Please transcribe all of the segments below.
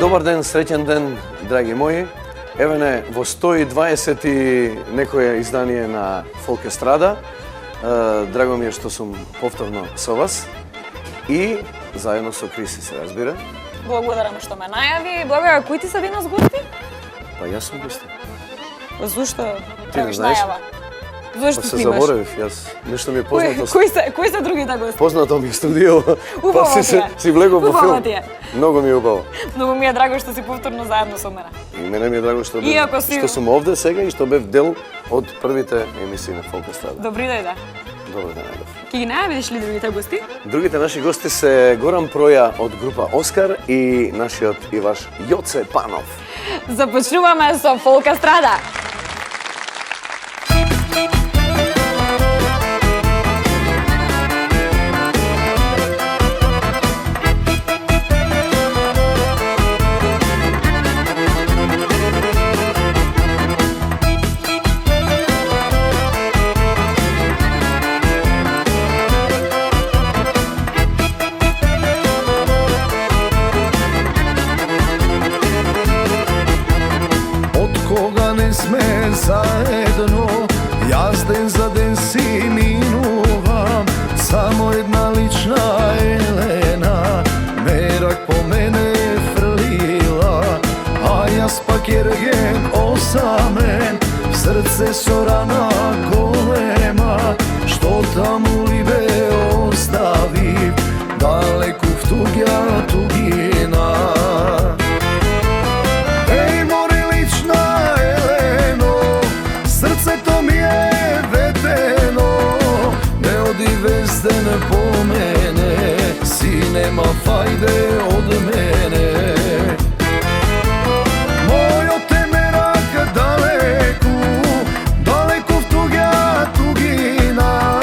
Добар ден, среќен ден, драги мои. Еве не, во 120 и некое издание на Фолк Естрада. Драго ми е што сум повторно со вас и заедно со Криси, се разбира. Благодарам што ме најави. Благодарам, кои ти се денес гости? Па јас сум гостин. Зошто Ти не правиш знаеш? најава? Па Зошто се снимаш? заборавив, јас нешто ми е познато. Кои се другите гости? Познато ми е студио, Убаво па ти е. си влегов во Убаво филм. ти е. Многу ми е убаво. Многу ми е драго што си повторно заедно со мене. И мене ми е драго што Иако си- што сум овде сега и што бев дел од првите емисии на Фолк Естрада. Добри дојде. Добро ден, Едов. Ки ги најавиш ли другите гости? Другите наши гости се Горан Проја од група Оскар и нашиот и ваш Јоце Панов. Започнуваме со Фолк Естрада. Od koga ne sme zajedno, jaz den za den si minuvam. Samo jedna lična Elena, merak po mene frlila, a jaz pak jergen osamen, srce so rana golema, što tamo libe ostavi, daleku v tugja tugina. Ej, mori lična Eleno, srce to mi je vedeno, ne odi vezden po mene, si nema fajde od mene. Mojo te merak daleku, daleku v tugja tugina,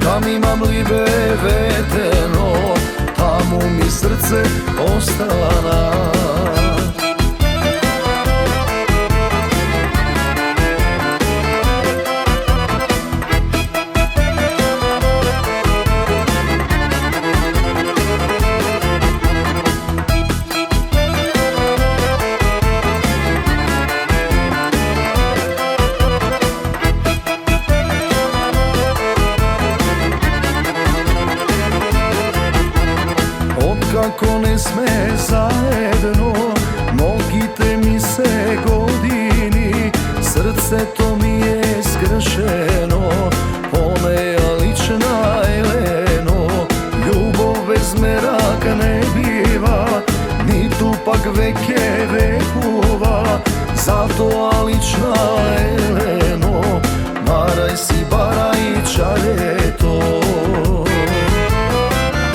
tam imam libe vedeno, tamo mi srce ostala. Kako ne sme zajedno, nogite mi se godini, srce to mi je skršeno, poneja lična Eleno, ljubov bez meraka ne biva, ni tu pak veke vekova, zato a lična Eleno, maraj si bara i čareto.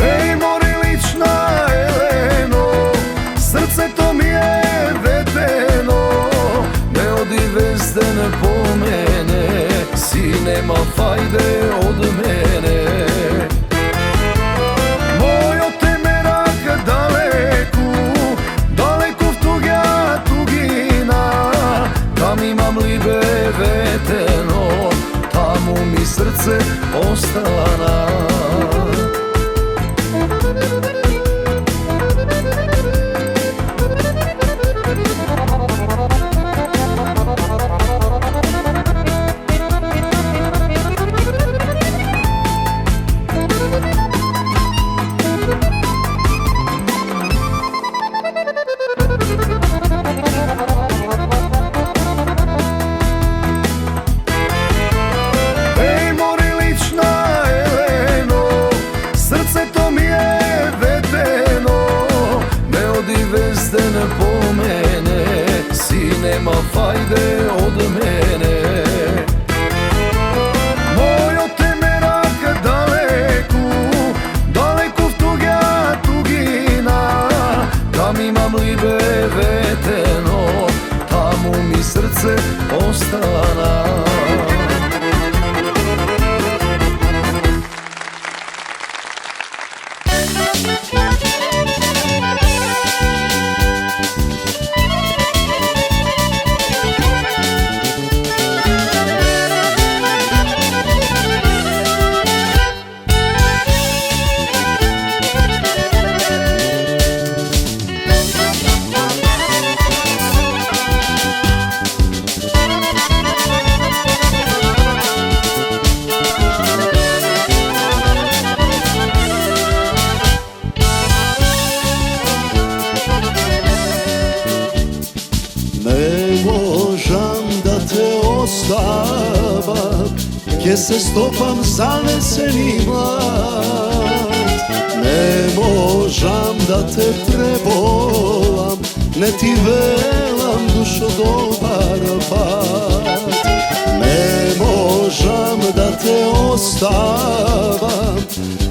Ej, mori lična Eleno, srce to mi je vedeno, ne odi vezden po mene, si nema fajde od mene. Mojo te merak daleku, daleku v tugja tugina, tam imam libe vedeno, tamo mi srce ostala. Ej, mori lična Eleno, srce to mi je vedeno, ne odi vezden po mene, si nema fajde od mene. Mojo te merak daleku, daleku v tugja tugina, tam imam libe vedeno, tamo mi srce ostala. gdje se stopam zaneseni mlad. Ne možam da te prebolam, ne ti velam dušo dobar pad. Ne možam da te ostavam,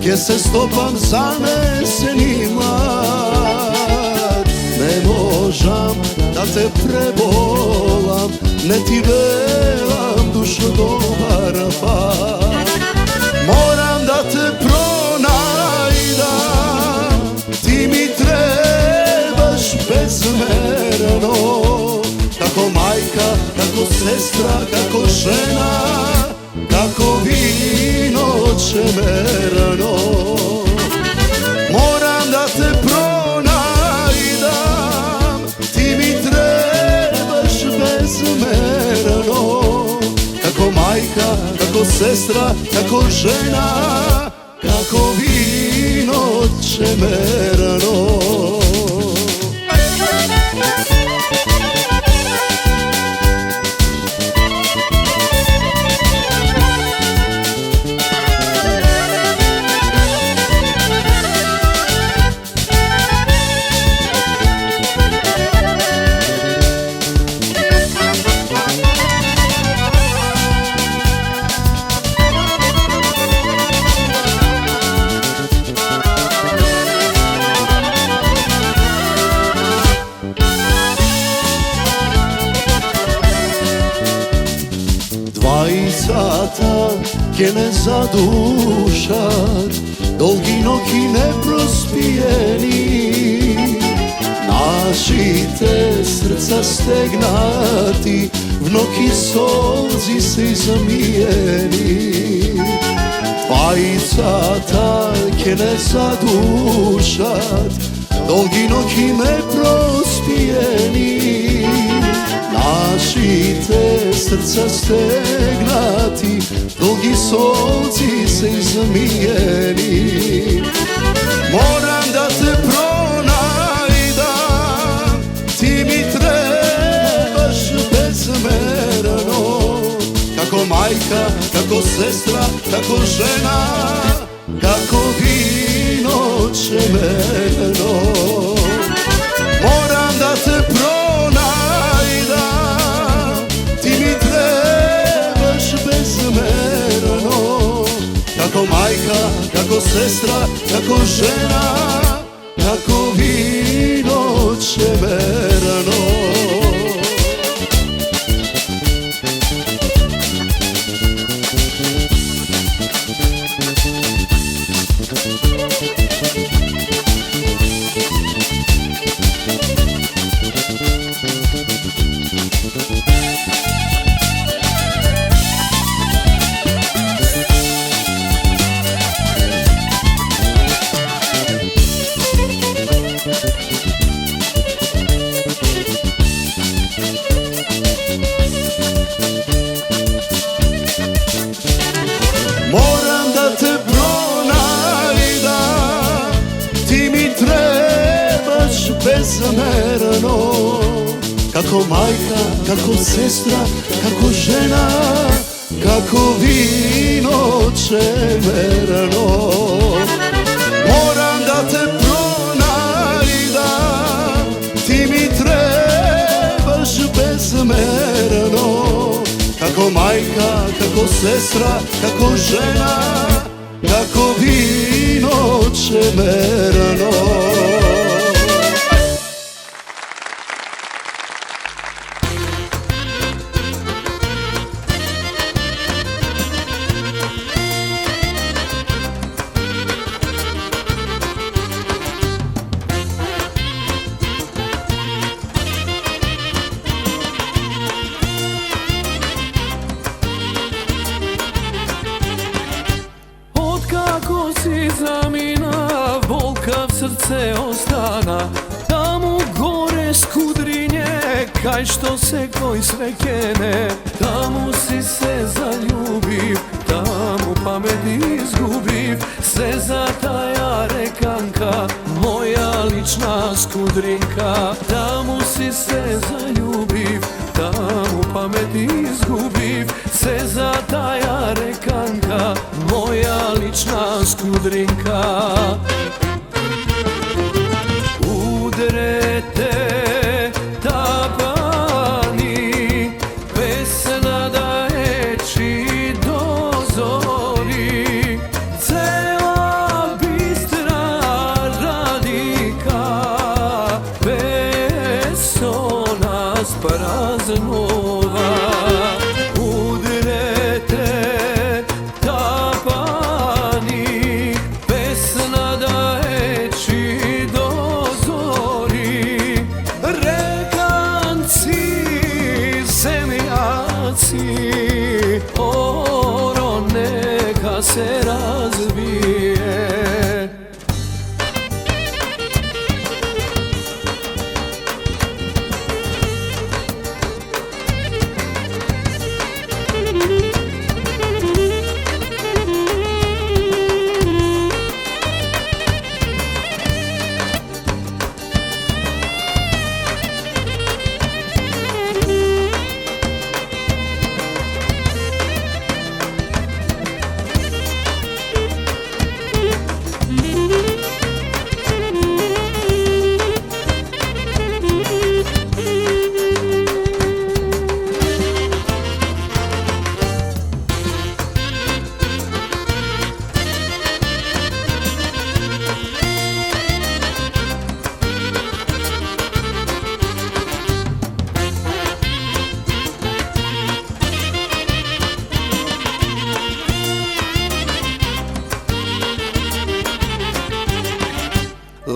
gdje se stopam zaneseni mlad. Ne možam da te prebolam, ne ti velam dušo dobar pad. Moram da te pronajdam, ti mi trebaš bezmerno. Kako majka, kako sestra, kako žena, kako vino čemerno. Moram da te pronajdam, ti mi trebaš bezmerno. Kako majka, kako sestra, kako žena, kako vino čemerno. Sata ke ne zadušat, dolgi noki neprospijeni. Našite srca stegnati, vnoki solzi se zamijeni. Dvajicata ke ne zadušat, dolgi noki neprospijeni. Našite srca stegnati, dolgi solci se zamijeni. Moram da te pronajdam, ti mi trebaš bezmerno. Kako majka, kako sestra, kako žena, kako vino čemerno. Moram da te pronajdam, ti mi trebaš bezmerno. Kako majka, kako sestra, kako žena, kako vino čemerno. Moram da te pronajdam, ti mi trebaš bezmerno. Kako majka, kako sestra, kako žena, kako vino čemerno. Moram da te pronajdam, ti mi trebaš bezmerno. Kako majka, kako sestra, kako žena, kako vino čemerno. Si zamina, bolka v srce ostana. Tamo gore skudrinje, kaj što se koj sve kene. Tamo si se zaljubiv, tamo pamet izgubiv. Se zataja rekanka, moja lična skudrinka. Tamo si se zaljubiv, таму памет изгубив, се за таја реканка, моја лична скудринка. Удрете тапани, песна да ечи до зори, цела бистра радика, песо нас празнува. Удрете тапани, песна да ечи до зори, реканци, земјаци, оро нека се развие.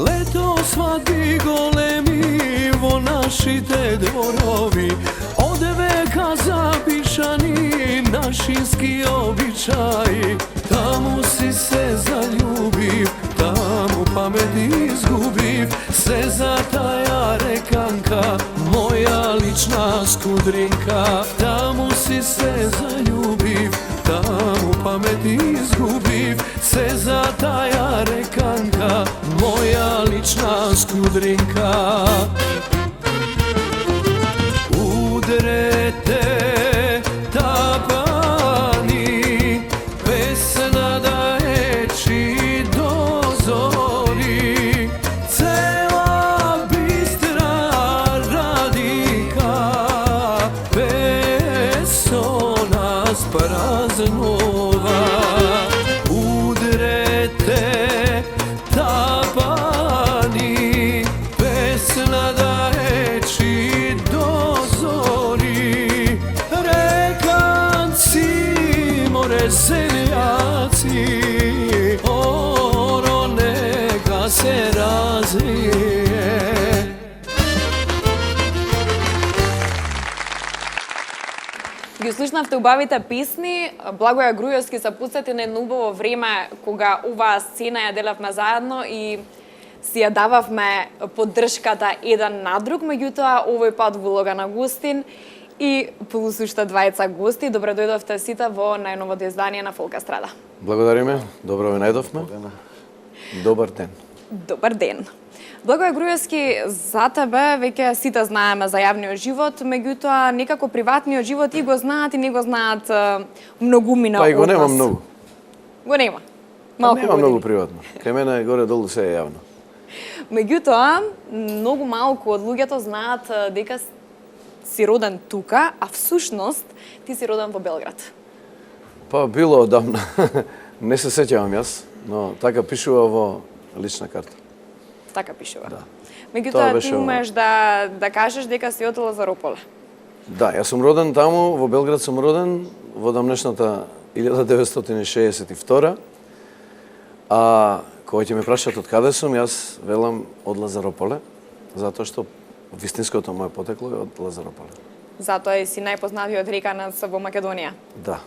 Лето свадби големи во нашите дворови, од века запишани нашински обичаи. Таму си се заљубив, таму памет изгубив, се за таја реканка, моја лична скудринка. Таму си се заљубив, таму памет изгубив, се за таја реканка, моја лична скудринка. Удрете тапани, песна да ечи до зори, цела бистра радика, песо нас празнува. Удрете тапани, песна да ечи до зори, реканци, море земјаци, оро нека се развие. Ги слушнавте убавите песни. Благоја Грујовски се посети на едно убаво време кога оваа сцена ја делавме заедно и си ја дававме поддршката еден на друг, меѓутоа овој пат во улога на гостин и плюс уште двајца гости. Добре дојдовте сите во најновото издание на Фолк Естрада. Благодариме, добро ве најдовме. Добар ден. Добар ден. Благоја Грујовски, за тебе веќе сите знаеме за јавниот живот, меѓутоа некако приватниот живот и го знаат и не го знаат многумина од Па вас. и го нема многу. Го нема. Малку Нема години. многу приватно. Кај мене горе-долу се е јавно. Меѓутоа, многу малку од луѓето знаат дека си роден тука, а всушност ти си роден во Белград. Па било одамна. Не се сеќавам јас, но така пишува во лична карта. Така пишува. Да. Меѓутоа Тоа ти беше умеш да кажеш дека си од Лазарополе. Да, јас сум роден таму, во Белград сум роден, во дамнешната 1962. А кога ќе ме прашат од каде сум, јас велам од Лазарополе, затоа што вистинското моје потекло е од Лазарополе. Затоа и си најпознатиот реканец во Македонија. Да.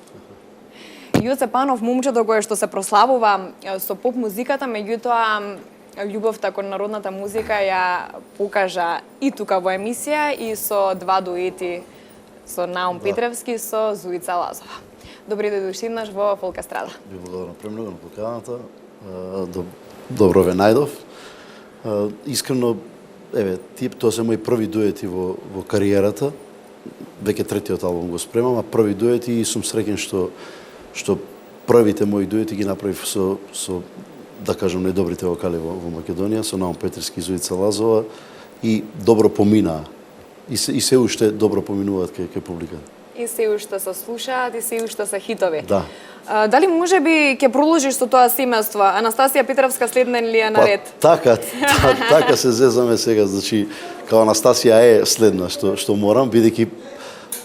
Јоце Панов, момчето кое што се прославува со поп музиката, меѓутоа љубовта кон народната музика ја покажа и тука во емисија и со два дуети со Наум Петревски со Зуица Лазова. Добри дојдошли еднаш во Фолк Естрада. Ви благодарам премногу на поканата. Добро ве најдов. Искрено, еве, тоа се мои први дуети во кариерата. веќе третиот албум го спремам, а први дуети и сум среќен што првите мои дуети ги направив со да кажам најдобрите вокали во Македонија, со Наум Петрски и Зоица Лазова и добро поминаа. И се уште добро поминуваат кај публиката. И се уште се слушаат, и се уште се хитови. Да. Дали може би ќе продолжиш со тоа семејство? Анастасија Петровска следна ли е наред? Така се зезаме сега, значи као Анастасија е следна што морам, бидејќи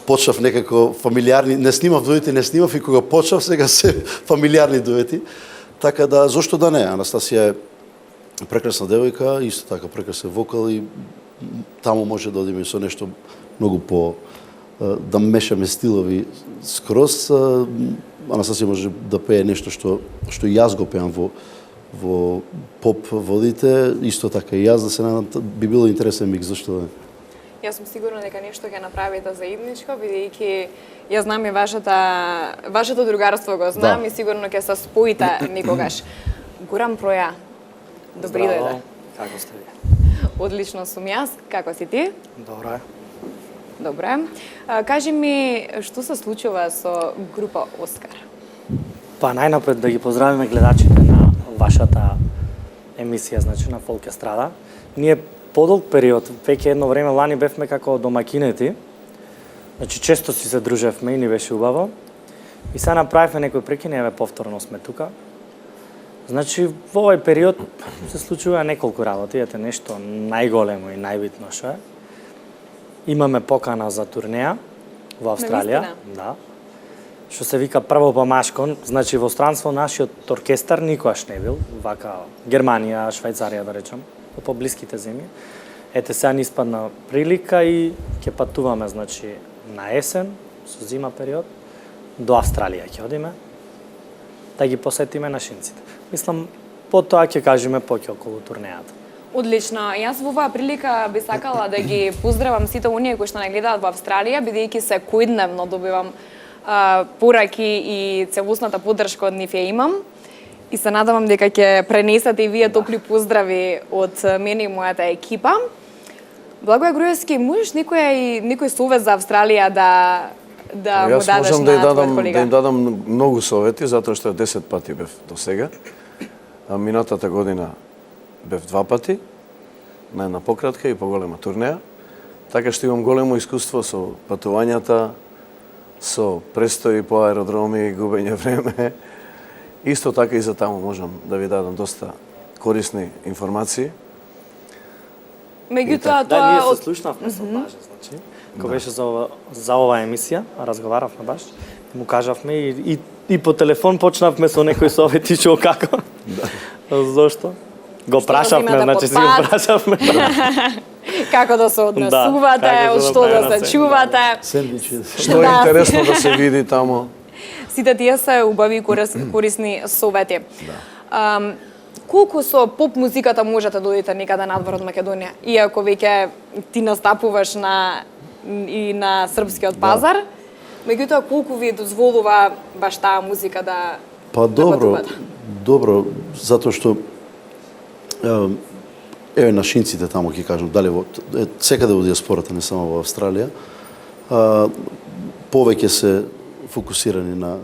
почнав некако фамилиарни, не снимав и кога почнав сега се фамилиарни дуети. Така да зошто да не? Анастасија е прекрасна девојка, исто така прекрасен вокал и таму може да одиме со нешто многу по да мешаме стилови скроз. Анастасија може да пее нешто што и јас го пеам во поп водите, исто така и јас, да се надам, би било интересен микс, зашто да не? Јас сум сигурна дека нешто ќе направите заедничко, бидејќи ја знам и вашето другарство го знам, да. И сигурно ќе се споите некогаш. Гурам Проја, добри дојде. Како сте ви? Одлично сум јас, како си ти? Добро е. Добре. Кажи ми, што се случува со група Оскар? Па најнапред да ги поздравиме гледачите на вашата емисија, значи на Фолк Естрада. Ние подолг период, веќе едно време лани бевме како домакинети. Значи често си се дружевме и ни беше убаво. И сега направивме некој прекин, еве повторно сме тука. Значи во овој период се случува неколку работи, ете нешто најголемо и најбитно што е. Имаме покана за турнеја во Австралија, да. Што се вика прво по машкон, значи во странство нашиот оркестар никогаш не бил, вака Германија, Швајцарија да речам, во поблиските земји. Ете сега ни испадна прилика и ќе патуваме значи на есен, со зима период, до Австралија ќе одиме да ги посетиме нашинците. Мислам, потоа ќе кажеме поќе околу турнејата. Одлично. Јас во оваа прилика би сакала да ги поздравам сите оние кои што не гледаат во Австралија, бидејќи секојдневно добивам пораки и целосната поддршка од нив ја имам. И се надевам дека ќе пренесете и вие топли поздрави од мене и мојата екипа. Благоја Груевски, можеш некој совет за Австралија да му дадеш на твојот колега? Да им дадам многу совети, затоа што 10 пати бев до сега. А минатата година бев 2 пати, на една пократка и поголема турнеја. Така што имам големо искуство со патувањата, со престои по аеродроми, губење време. Исто така и за таму можам да ви дадам доста корисни информации. Меѓутоа Да, ние тоа се слушнавме со Баже, значи. Кога беше за оваа емисија, разговаравме баш, му кажавме и по телефон почнавме со некои совети што како. Зошто? Го прашавме, значи си го прашавме. Како да се однесувате, од што да се чувате. Сендвичи. Што е интересно да се види таму. Сите тие се убави и корисни совети. Колку со поп музиката можете да одите некаде надвор од Македонија, иако веќе ти настапуваш и на српскиот пазар, меѓутоа колку ви дозволува баш таа музика да Па добро, затоа што еве нашинците таму ќе кажам, дали секаде во диаспората, не само во Австралија, повеќе се фокусирани на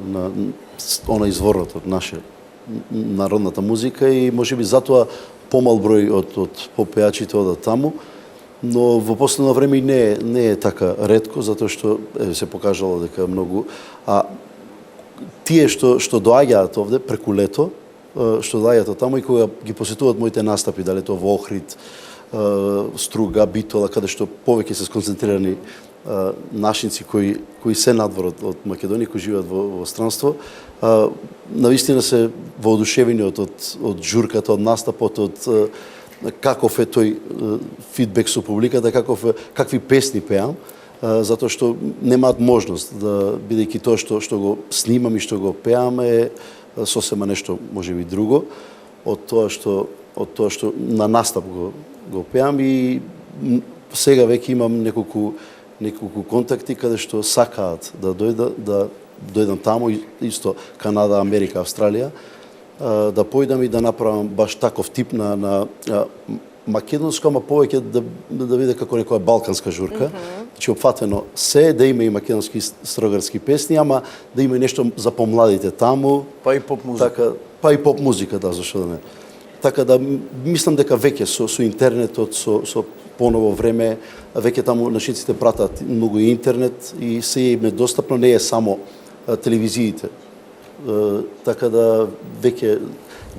она изворот од наша народната музика и можеби затоа помал број од попејачите одат таму, но во последно време не е така ретко, затоа што се покажало дека многу тие што доаѓаат овде преку лето, што доаѓаат таму и кога ги посетуваат моите настапи, дали тоа во Охрид, Струга, Битола, каде што повеќе се сконцентрирани нашинци кои се надвор од Македонија, кои живеат во странство, навистина се воодушевени од журката, од настапот, од каков е тој фидбек со публиката, какви песни пеам, затоа што немаат можност да, бидејќи тоа што го снимам и што го пеам е сосема нешто можеби друго од тоа што на настап го пеам и сега веќе имам неколку контакти каде што сакаат да дојдам таму, исто Канада, Америка, Австралија, да појдам и да направам баш таков тип на македонско, ама повеќе да биде како некоја балканска журка, Значи опфатено се да има и македонски строгарски песни, ама да има и нешто за помладите таму. Па и поп музика. Така, па и поп музика, да, зашто да не. Така да мислам дека веќе со интернетот, со поново време, веќе таму нашиците пратат многу и интернет и се им е достапно, не е само телевизиите. Така да веќе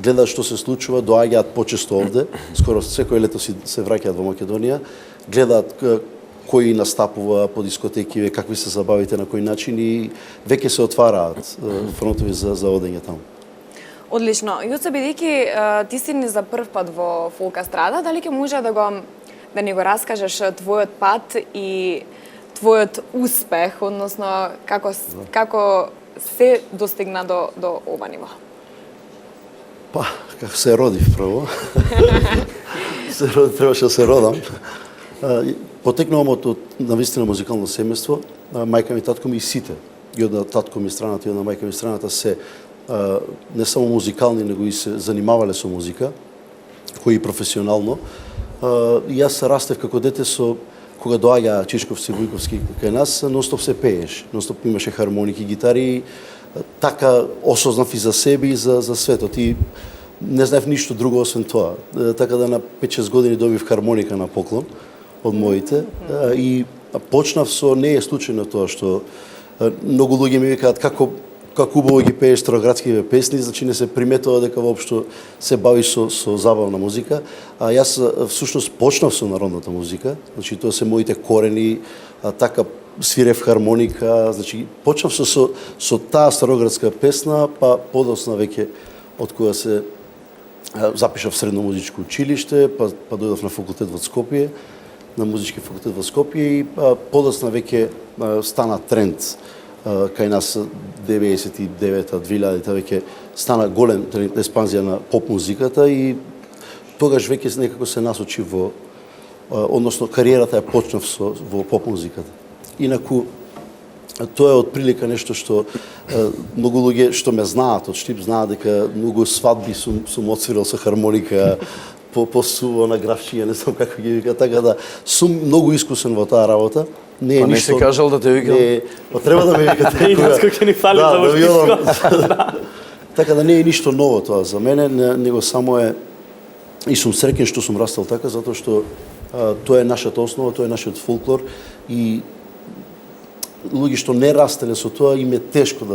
гледаат што се случува, доаѓаат почесто овде, скоро секој лето се враќаат во Македонија, гледаат кој настапува по дискотеки, какви се забавите, на кој начин и веќе се отвараат фронтови за одење таму. Одлично. Јуце, бидејќи ти си ни за прв пат во Фолка Страда, дали ќе може да ни го раскажеш твојот пат и твојот успех, односно како се достигна до ова ниво? Па, како се родив прво. Требаше да се родам. Потекнувам од навистина музикално семејство. Мајка ми, татко ми и сите. И од татко ми страната и од мајка ми страната се не само музикални, него и се занимавале со музика, кои професионално. И јас растев како дете кога доаѓа Чичковци, Вујковски кај нас, ностоп се пееш, ностоп имаше хармоники, гитари, така осознав и за себе и за светот. И не знаев ништо друго освен тоа. Така да на 5-6 години добив хармоника на поклон од моите и почнав со, не е случајно тоа што многу луѓе ми викаат како убаво ги пееш староградскиве песни, значи не се приметува дека воопшто се бавиш со забавна музика. А јас всушност почнав со народната музика, значи тоа се моите корени, така свирев хармоника, значи почнав со таа староградска песна, па подоцна веќе од кога се запишав средно музичко училиште, па дојдов на факултет во Скопје, на музички факултет во Скопје и подоцна веќе стана тренд кај нас 99-та, 2000-та веќе стана голем експанзија на поп музиката и тогаш веќе некако се насочи односно кариерата ја почнав во поп музиката. Инаку тоа е отприлика нешто што многу луѓе што ме знаат од Штип знаат дека многу свадби сум отсвирал со хармоника, по суво на графчија, не знам како ги вика, така да сум многу искусен во таа работа. Не е не ништо. си кажал да те викам? Не, треба да ме викате. И нас ќе ни фали за Штипско. Така да не е ништо ново тоа за мене, него само е и сум среќен што сум растал така затоа што тоа е нашата основа, тоа е нашиот фолклор и луѓе што не растеле со тоа им е тешко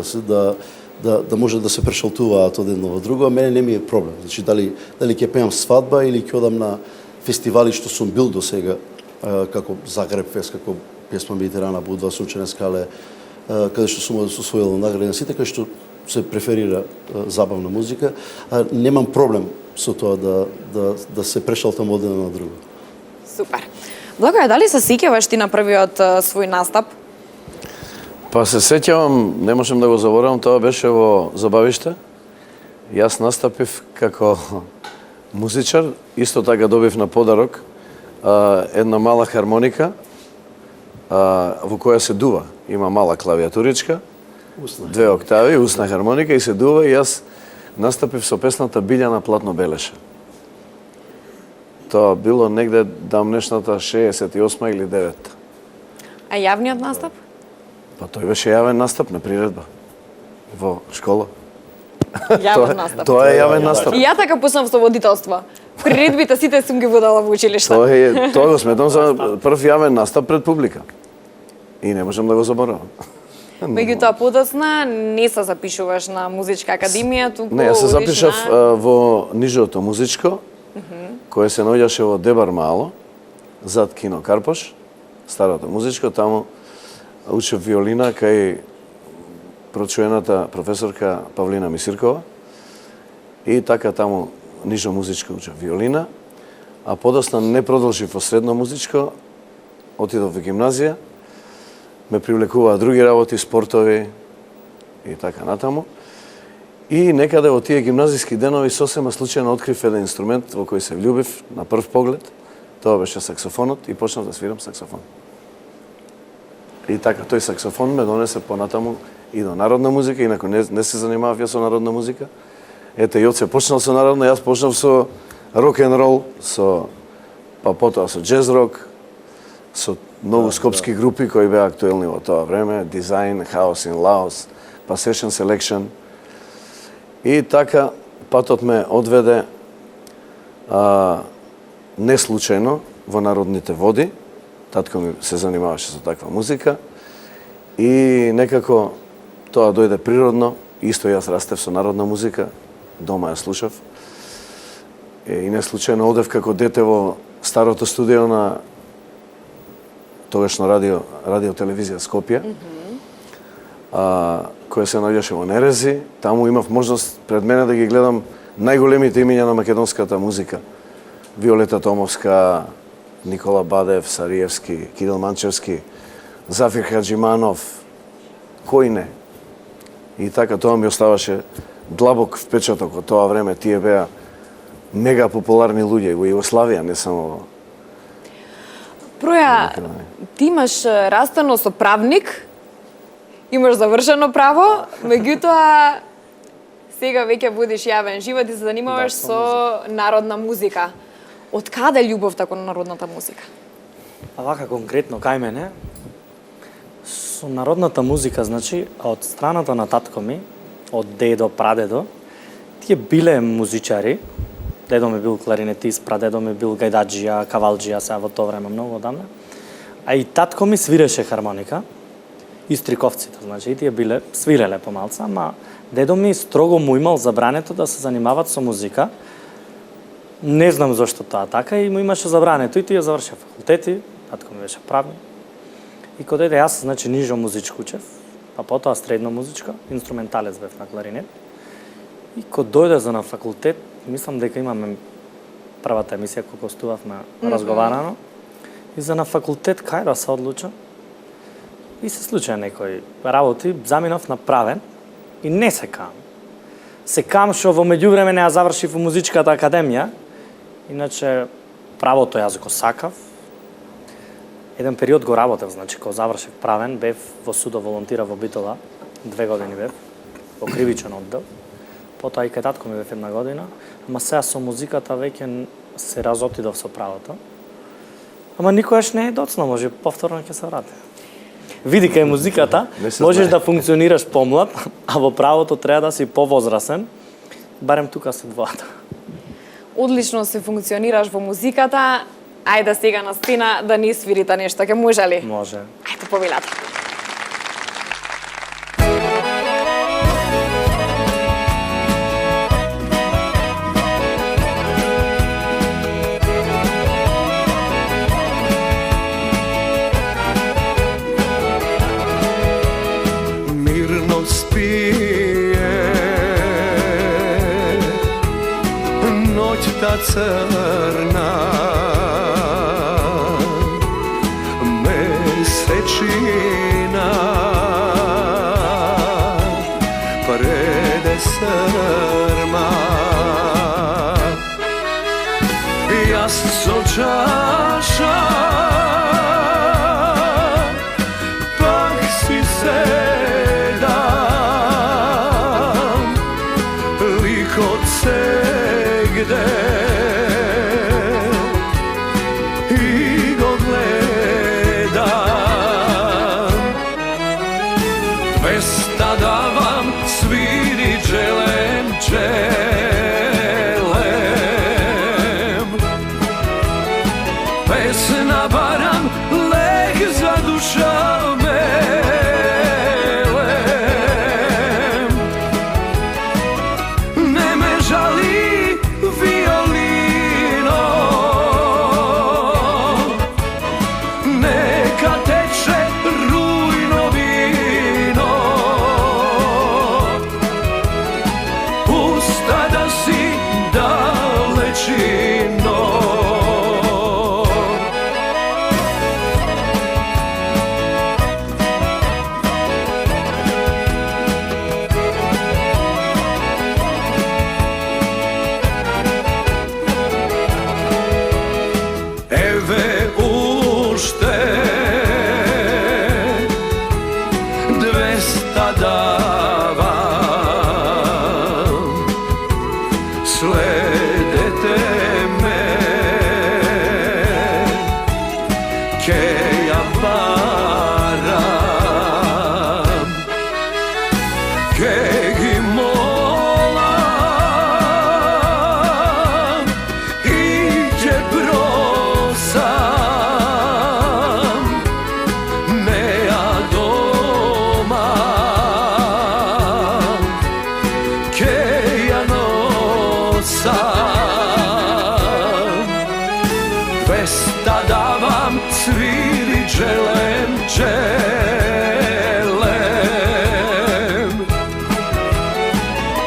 да може да се прешалтуваат од едно во друго, а мене не ми е проблем. Значи дали ќе пеам свадба или ќе одам на фестивали што сум бил до сега, како Загреб Фест, како песма Медитерана, Будва, Сунчене скале, каде што сум освоил награди на сите, каде што се преферира забавна музика, немам проблем со тоа да се прешалтам од едно на друго. Супер. Благоја, дали се сеќаваш ти на првиот свој настап? Па се сеќавам, не можам да го заборавам, тоа беше во Забавиште. Јас настапив како музичар, исто така добив на подарок една мала хармоника во која се дува. Има мала клавиатуричка, 2 октави, усна хармоника и се дува и јас настапив со песната Билјана платно белеше. Тоа било негде дамнешната 68 или 9. А јавниот настап? Па тој беше јавен настап на приредба во школа. Јавен настап. Тоа е јавен настап. И ја така пуснав со водителство. Приредбите сите сум ги водела во училиште. Тоа го сметам за прв јавен настап пред публика. И не можам да го заборавам. Меѓутоа подоцна не се запишуваш на музичка академија, туку Не, јас се запишав во нижото музичко, кое се наоѓаше во Дебар Мало, зад кино Карпош, старото музичко, таму учев виолина кај прочуената професорка Павлина Мисиркова. И така таму нижо музичко учев виолина, а подоцна не продолжив во средно музичко, отидов во гимназија, ме привлекуваа други работи, спортови и така натаму. И некаде во тие гимназиски денови сосема случајно открив еден инструмент во кој се влюбив на прв поглед. Тоа беше саксофонот и почнав да свирам саксофон. И така, тој саксофон ме донесе понатаму и до народна музика, инаку не се занимавав јас со народна музика. Ете, Јоце почнал со народна, јас почнав со рок н рол, па потоа со джез рок, со многу скопски групи кои беа актуелни во тоа време, Design, House in Laos, па Session Selection. И така патот ме одведе не случајно во народните води. Татко ми се занимаваше со таква музика и некако тоа дојде природно. Исто јас растев со народна музика, дома ја слушав. И не случајно одев како дете во старото студио на тогашно радио телевизија Скопје, која се наоѓаше во Нерези. Таму имав можност пред мене да ги гледам најголемите имиња на македонската музика. Виолета Томовска, Никола Бадев, Сариевски, Кирил Манчевски, Зафир Хаджиманов, кој не. И така тоа ми оставаше длабок впечаток од тоа време. Тие беа мега популарни луѓе во Југославија, не само во... Проја, ти имаш растано со правник, имаш завршено право, меѓутоа сега веќе будеш јавен живот и се занимаваш со народна музика. Од каде љубовта кон народната музика? А вака конкретно кај мене, со народната музика, значи, од страната на татко ми, од дедо, прадедо, тие биле музичари. Дедо ми бил кларинетист, прадедо ми бил гајдаджија, кавалджија, сега во тоа време многу одамна. А и татко ми свиреше хармоника, и стриковците, значи, и тие биле, свиреле помалца, ама дедо ми строго му имал забрането да се занимават со музика. Не знам зошто тоа така, и му имаше забрането, и тие заврши факултети, татко ми беше правник. И кога дојде јас, значи, нижо музичко учев, па потоа средно музичко, инструменталец бев на кларинет. И кога дојде за на факултет, мислам дека имаме првата емисија која гостувавме разговарано. И за на факултет кај да се одлучам. И се случаја некои работи, заминав на правен и не се кам. Се кам што во меѓувреме не ја завршив во музичката академија. Иначе правото јас го сакав. Еден период го работев, значи кога завршив правен, бев во судо, волонтира во Битола, 2 години бев во кривичен оддел. Потоа и кај татко ми бев 1 година, ама сега со музиката веќе се разотидов со правото. Ама никогаш не е доцна, може повторно ќе се врати. Види кај музиката можеш да функционираш помлад, а во правото треба да си повозрасен. Барем тука се двојата. Одлично се функционираш во музиката. Ајде сега на сцена да ни свирите нешто, ќе може ли? Може. Ајде повелате. Мирно спие ноќта црна, месечина преде срма. Јас со чаша пак си седам, ликот сегде и го гледам. 200 давам, свири джелем, джелем. Песна барам, лег за душа мелем. Не ме жали виолино, нека тече рујно вино. Пуста да си далечино. Еве уште 200 давам, следете ме, ке da vam sviri dželem, dželem.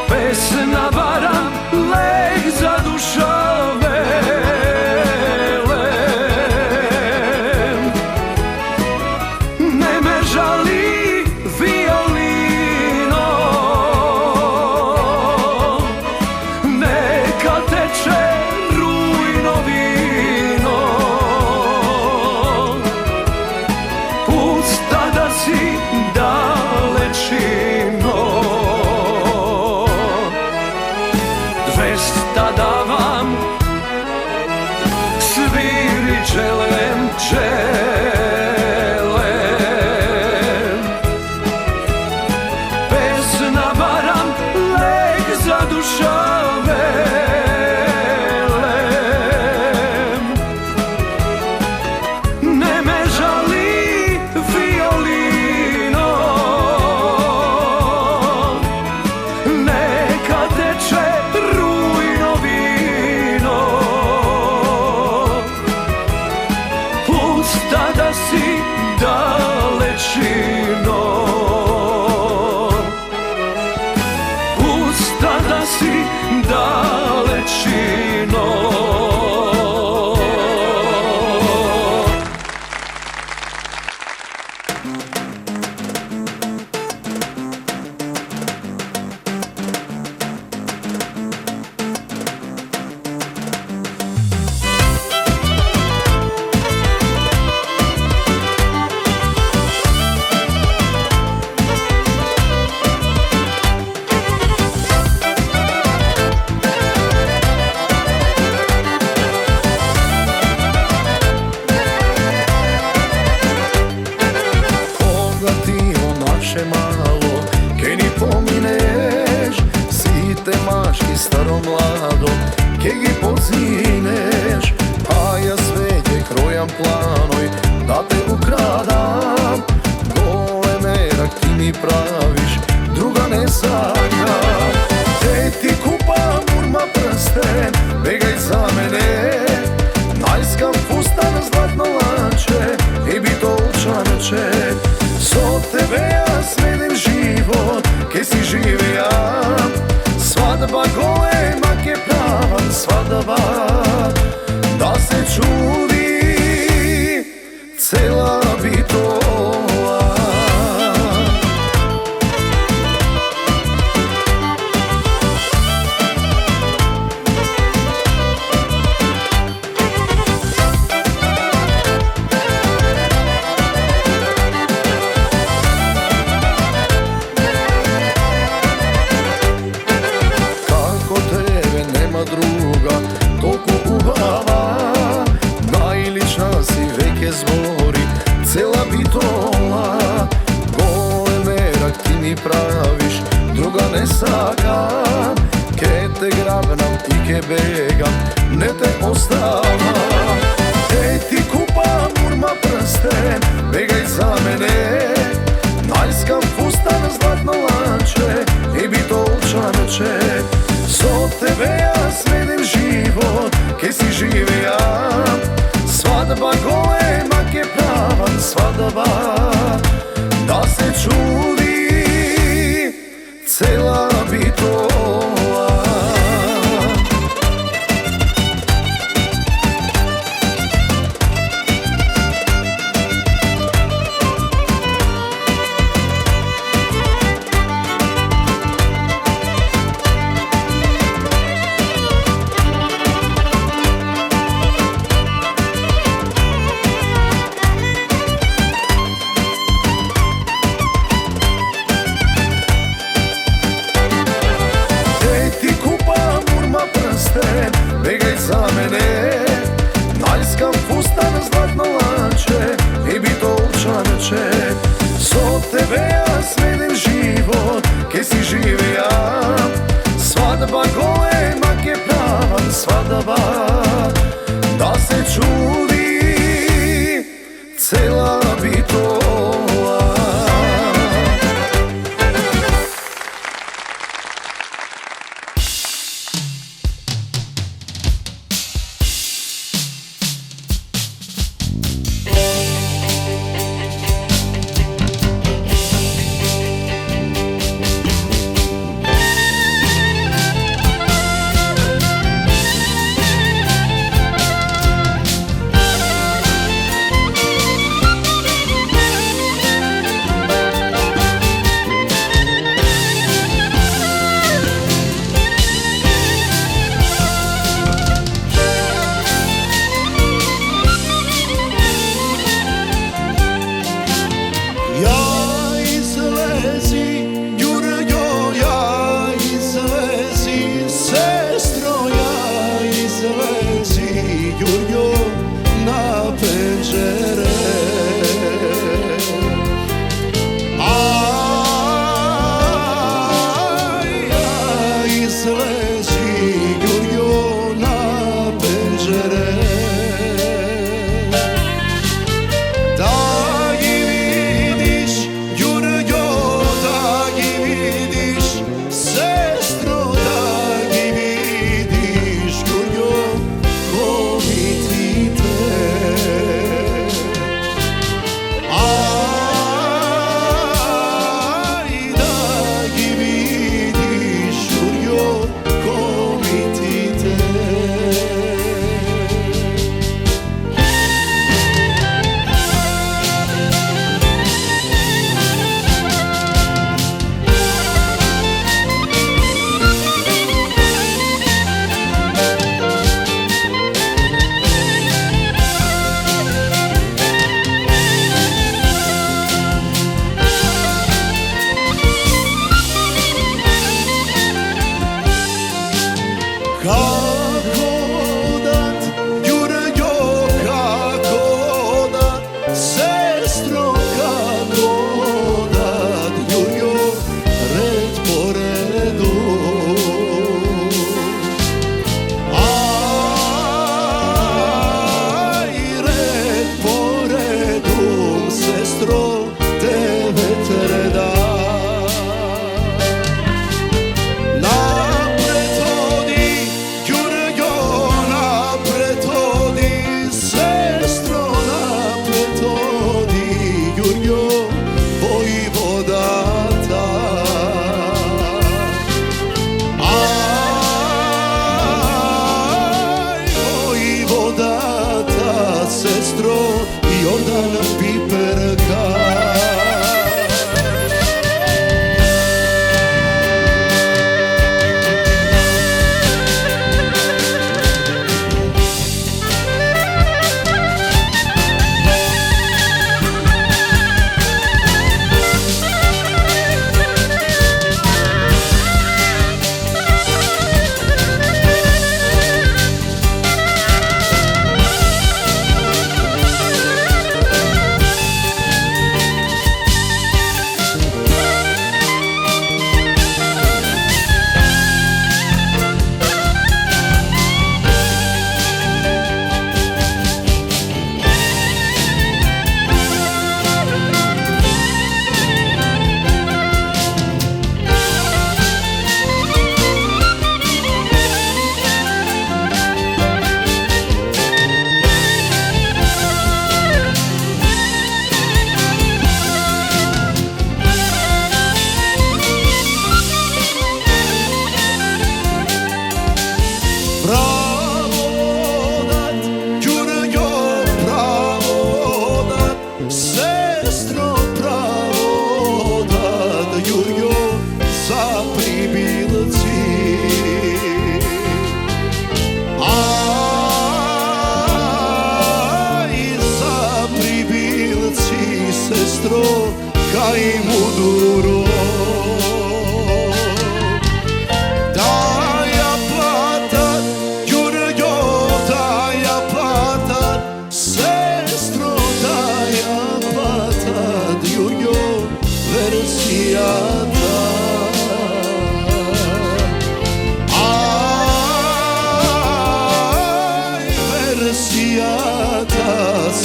Pesna baram, lek za dušave, ne me žali violino, neka teče rujno vino, pusta da si dalečino. 200 da vam sviri dželem, dželem. Pesna baram, lek za dušave, ne me žali violino, neka teče rujno vino, pusta da si dalečino, pusta da si dalečino. Staro mlado, ke gi pozineš, a ja sve te krojam planoj, da te ukradam. Gole merak ti mi praviš, druga ne sanjam. Te ti kupam urma prsten, begaj za mene. Najskam fustan zlatno lanče, i bi to učaneče. So tebe ja smenim život, ke si živija. Svadba golema ke pravan, svadba da se čudi cela bitola. Druga, toliko ubava, najlična si veke zvori, cela bitola. Gole merak ti mi praviš, druga ne sakam, ke te grabnam i ke begam, ne te ostavam. Te ti kupam urma prsten, begaj za mene. Najskam fustan zlatno lanče, i bi to učaneče. So tebe ja smenim život, ke si živija. Svadba golema ke pravan, svadba da se čudi cela bitola. penđere. Izlezi Jurjo na penđere, da gi vidiš Jurjo, da gi vidiš sestro, da gi vidiš Jurjo, ko vidi te.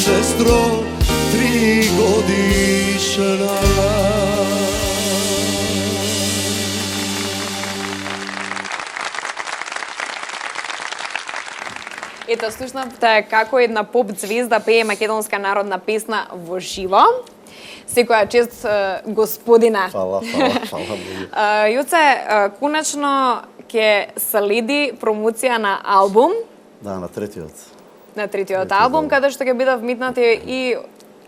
Sestro, 3-godišnja. Ето, слушнавте како една поп звезда пее македонска народна песна во живо. Секоја чест, господине. Фала. Јуце, конечно ќе следи промоција на албум. Да, на третиот. На третиот албум, каде што ќе бидат вмитнати и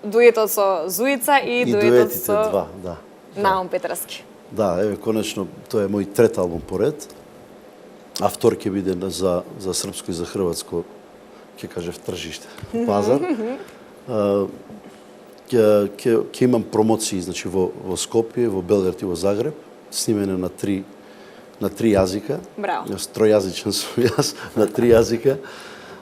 дуетот со Зуица и дуетот со два, да. Наум Петарски. Да, еве, конечно, тоа е мој трет албум поред. А втор ќе биде за српско и за хрватско, ќе кажев, тржиште, пазар. Ќе имам промоции, значи, во Скопје, во Белград и во Загреб, снимене на три јазика. Браво. Тројазичен сум јас, на 3 јазика.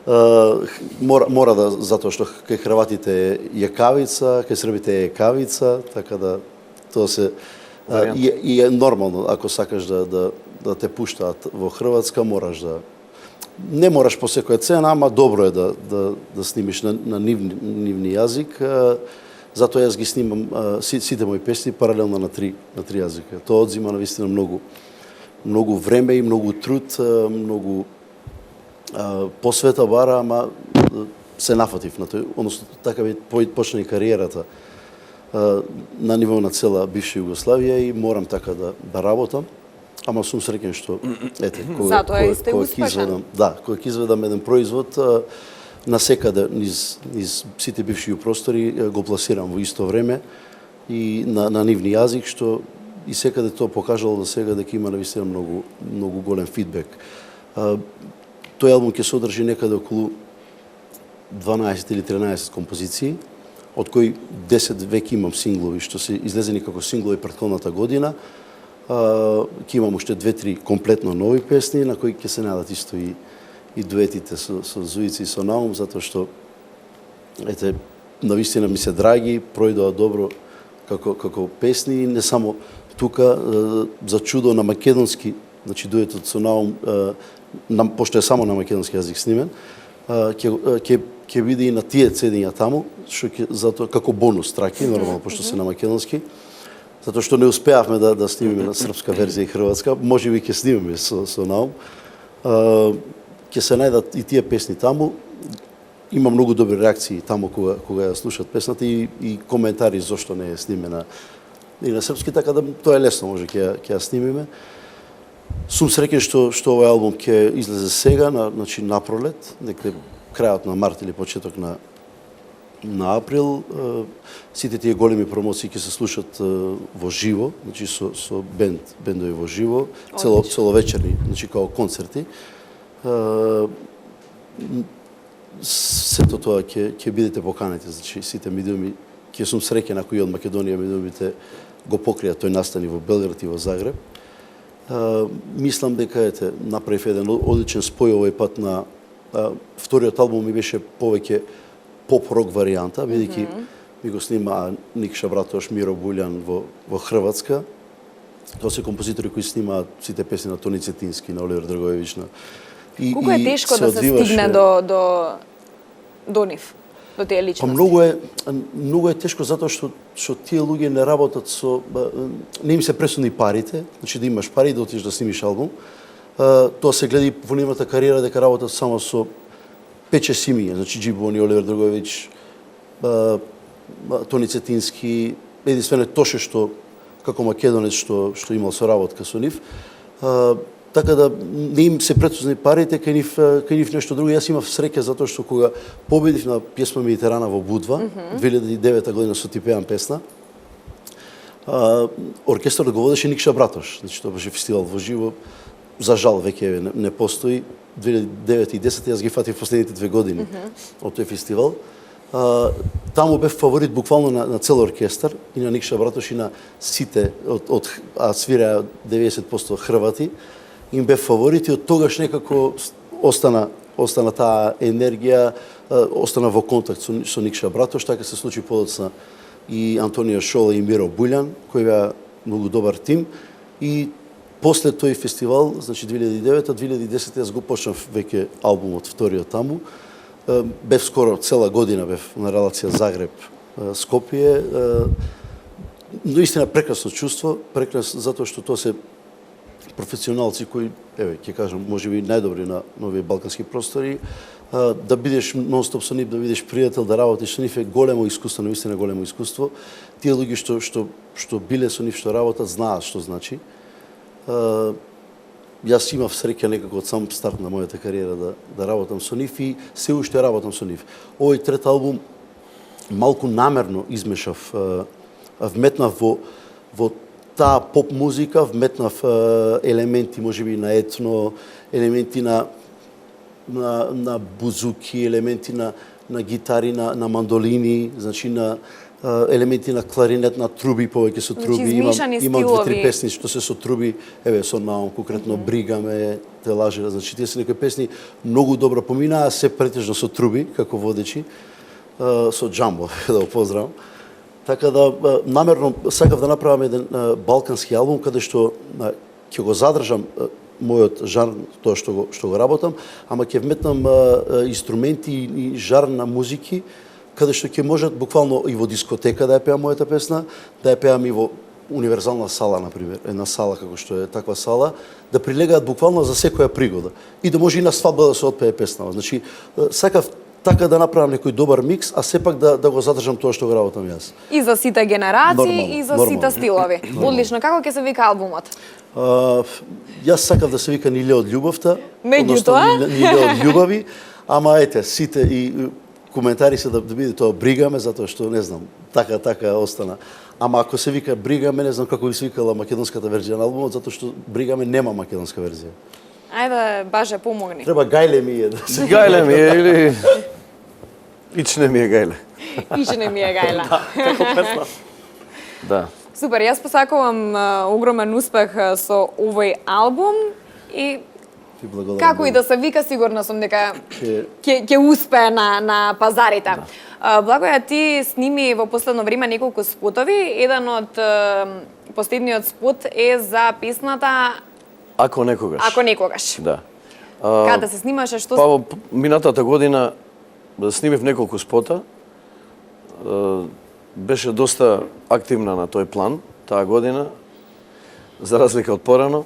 Мора да, затоа што кај хрватите е јакавица, кај србите е екавица, така да тоа се и е нормално, ако сакаш да те пуштаат во Хрватска, мораш да не мораш по секоја цена, ама добро е да снимиш на нивни јазик. Затоа јас ги снимам сите мои песни паралелно на три јазика. Тоа одзима навистина многу време и многу труд, многу посвета бара, ама се нафатив на тој, односно така би почна и кариерата на ниво на цела бивша Југославија и морам така да работам. Ама сум среќен што ете кога ќе изведам еден производ насекаде низ сите бивши простори го пласирам во исто време и на нивни јазик, што и секаде тоа покажало до сега дека има навистина многу голем фидбек. Тој албум ќе содржи некаде околу 12 или 13 композиции, од кои 10 веќе имам синглови што се излезени како синглови претходната година. Ќе имам уште 2-3 комплетно нови песни на кои ќе се најдат исто и дуетите со Зуица и со Наум, затоа што ете навистина ми се драги, пројдоа добро како песни, не само тука, за чудо на македонски, значи дуетот со Наум, пошто е само на македонски јазик снимен, ќе биде и на тие цедиња таму, што затоа како бонус траки, нормално, пошто се на македонски, затоа што не успеавме да снимиме на српска верзија и хрватска, можеби ќе снимиме со Наум. Ќе се најдат и тие песни таму. Има многу добри реакции таму кога ја слушат песната и коментари зошто не е снимена и на српски, така да тоа е лесно, може ќе ја снимиме. Сум среќен што овој албум ќе излезе сега, значи на пролет, некаде крајот на март или почеток на април. Сите тие големи промоции ќе се слушат во живо, значи со бендови во живо, целовечерни, значи како концерти. Сето тоа ќе бидете поканети, значи сите медиуми, ќе сум среќен ако и од Македонија медиумите го покријат, тој настани во Белград и во Загреб. Мислам дека направив еден одличен спој овој пат на вториот албум ми беше повеќе поп-рок варијанта, бидејќи ми го снима Никша Братош, Миро Буљан во Хрватска. Тоа се композитори кои снимаат сите песни на Тони Цетински, на Оливер Драгоевич. Колку е тешко да се стигне до нив, до тие личности? Многу е тешко затоа што тие луѓе не работат не им се пресудни парите, значи да имаш пари да отидеш да снимиш албум. Тоа се гледа и во нивната кариера дека работат само со 5-6 имиња, значи Джибони, Оливер Драгоевич, Тони Цетински, единствено Тоше што како македонец што имал соработка со нив. Така да не им се претузни парите, кај нив нешто друго. Јас имав среќа затоа што кога победив на песма Медитерана во Будва, 2009 година со Ти пеам песна, оркестарот го водеше Никша Братош, значи тоа беше фестивал во живо, за жал веќе не постои. 2009 и 2010 јас ги фатив последните 2 години од тој фестивал. Таму бев фаворит буквално на цел оркестар и на Никша Братош и на сите а свираа 90% хрвати. Им бев фаворит и од тогаш некако остана таа енергија, остана во контакт со Никша Братош, така се случи подоцна и Антонио Шола и Миро Буљан, кои беа многу добар тим. И после тој фестивал, значи 2009-2010 јас го почнав веќе албумот вториот таму. Бев скоро цела година бев на релација Загреб-Скопје. Наистина прекрасно чувство, прекрасно затоа што тоа се професионалци кои, ќе кажам, можеби најдобри на нови балкански простори. Да бидеш нон-стоп со нив, да бидеш пријател, да работиш со нив е големо искуство, наистина големо искуство. Тие луѓе што биле со нив, што работат, знаат што значи. Јас имав среќа некако од сам старт на мојата кариера да работам со нив и се уште работам со нив. Овој трет албум малку намерно измешав, вметнав во таа поп музика, вметнав елементи можеби на етно, елементи на бузуки, елементи на гитари, на мандолини, значи на елементи на кларинет, на труби, повеќе со труби. измишани Имам стилови. 2-3 песни што се со труби, еве со наум конкретно Бригаме, те лажера, значи тие се некои песни многу добро поминаа, се претежно со труби како водечи, со Джамбо, да го поздравам. Така да намерно сакав да направам еден балкански албум каде што ќе го задржам мојот жар, тоа што го работам, ама ќе вметнам инструменти и жар на музики каде што ќе можат буквално и во дискотека да ја пеам мојата песна, да ја пеам и во универзална сала, например, една сала како што е таква сала, да прилегаат буквално за секоја пригода и да може и на свадба да се отпее песна. Значи, сакав така да направам некој добар микс, а сепак да го задржам тоа што го работам јас. И за сите генерации, Нормално, и за нормално. сите стилови. Одлично. Како ќе се вика албумот? Јас сакав да се вика Ниле од љубовта, Меѓутоа? Ниле од љубави, ама ете, сите и коментари се да биде тоа Бригаме, затоа што не знам, така остана. Ама ако се вика Бригаме, не знам како би се викала македонската верзија на албумот, затоа што Бригаме нема македонска верзија. Ајде, Баже, помогни. Треба Гајле ми е да се... Гајле ми е или... Ичне ми е гајле. Иче не ми е гајла. Како песна. Да. Супер, јас посакувам огромен успех со овој албум и Ти благодарам. како и да се вика, сигурна сум дека Ќе- ќе успее на пазарите. Благоја, ти сними во последно време неколку спотови. Еден од последниот спот е за песната Ако некогаш. Ако некогаш. Да. Каде се снимаше, што Па, минатата година снимив неколку спота. Беше доста активна на тој план таа година, за разлика од порано.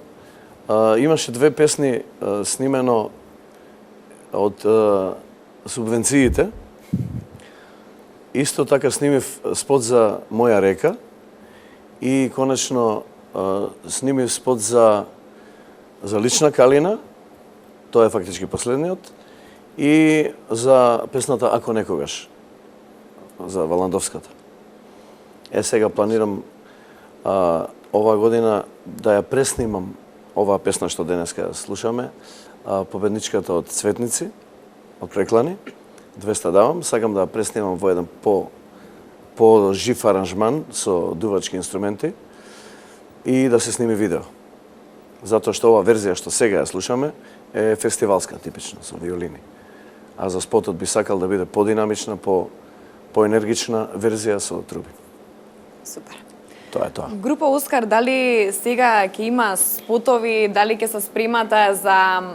Имаше 2 песни снимено од субвенциите. Исто така снимив спот за Моја река и конечно снимив спот за Лична калина, тоа е фактички последниот, и за песната Ако некогаш, за Валандовската. Сега планирам оваа година да ја преснимам оваа песна што денеска ја слушаме, победничката од Цветници, од Преклани, 200 давам, сакам да ја преснимам во еден по жив аранжман со дувачки инструменти и да се сними видео. Затоа што оваа верзија што сега ја слушаме е фестивалска, типична, со виолини. А за спотот би сакал да биде подинамична, поенергична верзија со труби. Супер. Тоа е тоа. Група Оскар, дали сега ќе има спотови, дали ќе се спремате за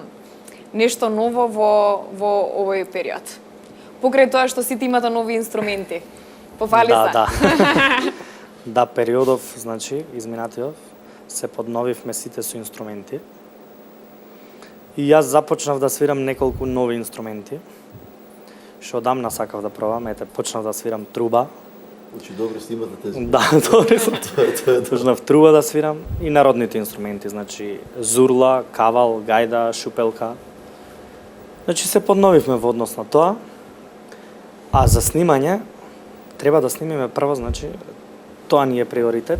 нешто ново во овој период? Покрај тоа што сите имате нови инструменти. Пофали се. Да. Да, периодов, значи, изминатиот, се подновивме сите со инструменти. И јас започнав да свирам неколку нови инструменти, што одамна сакав да пробам. Ете, почнав да свирам труба. Значи добро снимате тези. Да, добре сум. Почнав труба да свирам и народните инструменти, значи зурла, кавал, гајда, шупелка. Значи се подновивме во однос на тоа. А за снимање треба да снимиме прво, значи тоа ни е приоритет.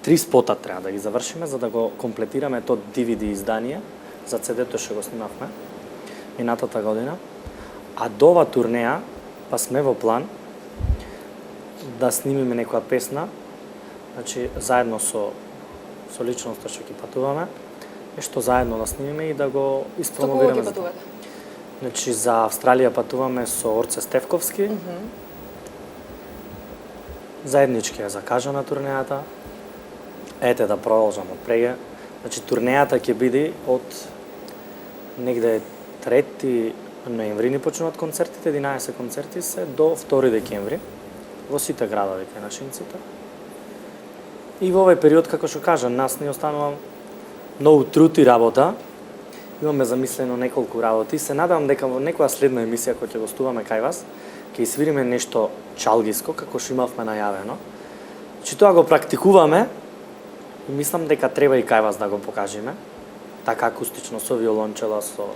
3 спота треба да ги завршиме за да го комплетираме тоа DVD издание за CD-то што го снимавме минатата година. А до ова турнеја па сме во план да снимиме некоја песна, значи заедно со личноста што ќе патуваме, нешто заедно да снимиме и да го Со кого испромовираме. ќе патувате? Значи за Австралија патуваме со Орце Стефковски. Заеднички ја закажа на турнејата. Ете да продолжам од преге. Значи турнејата ќе биде од негде 3 ноември ни почнуваат концертите, 11 концерти се до 2 декември во сите градови кај нашинците. И во овој период, како што кажа, нас ни останува многу труд и работа. Имаме замислено неколку работи. Се надевам дека во некоја следна емисија која ќе гостуваме кај вас, ќе свириме нешто чалгиско, како што имавме најавено. Значи тоа го практикуваме и мислам дека треба и кај вас да го покажеме. Така акустично, со виолончела, со...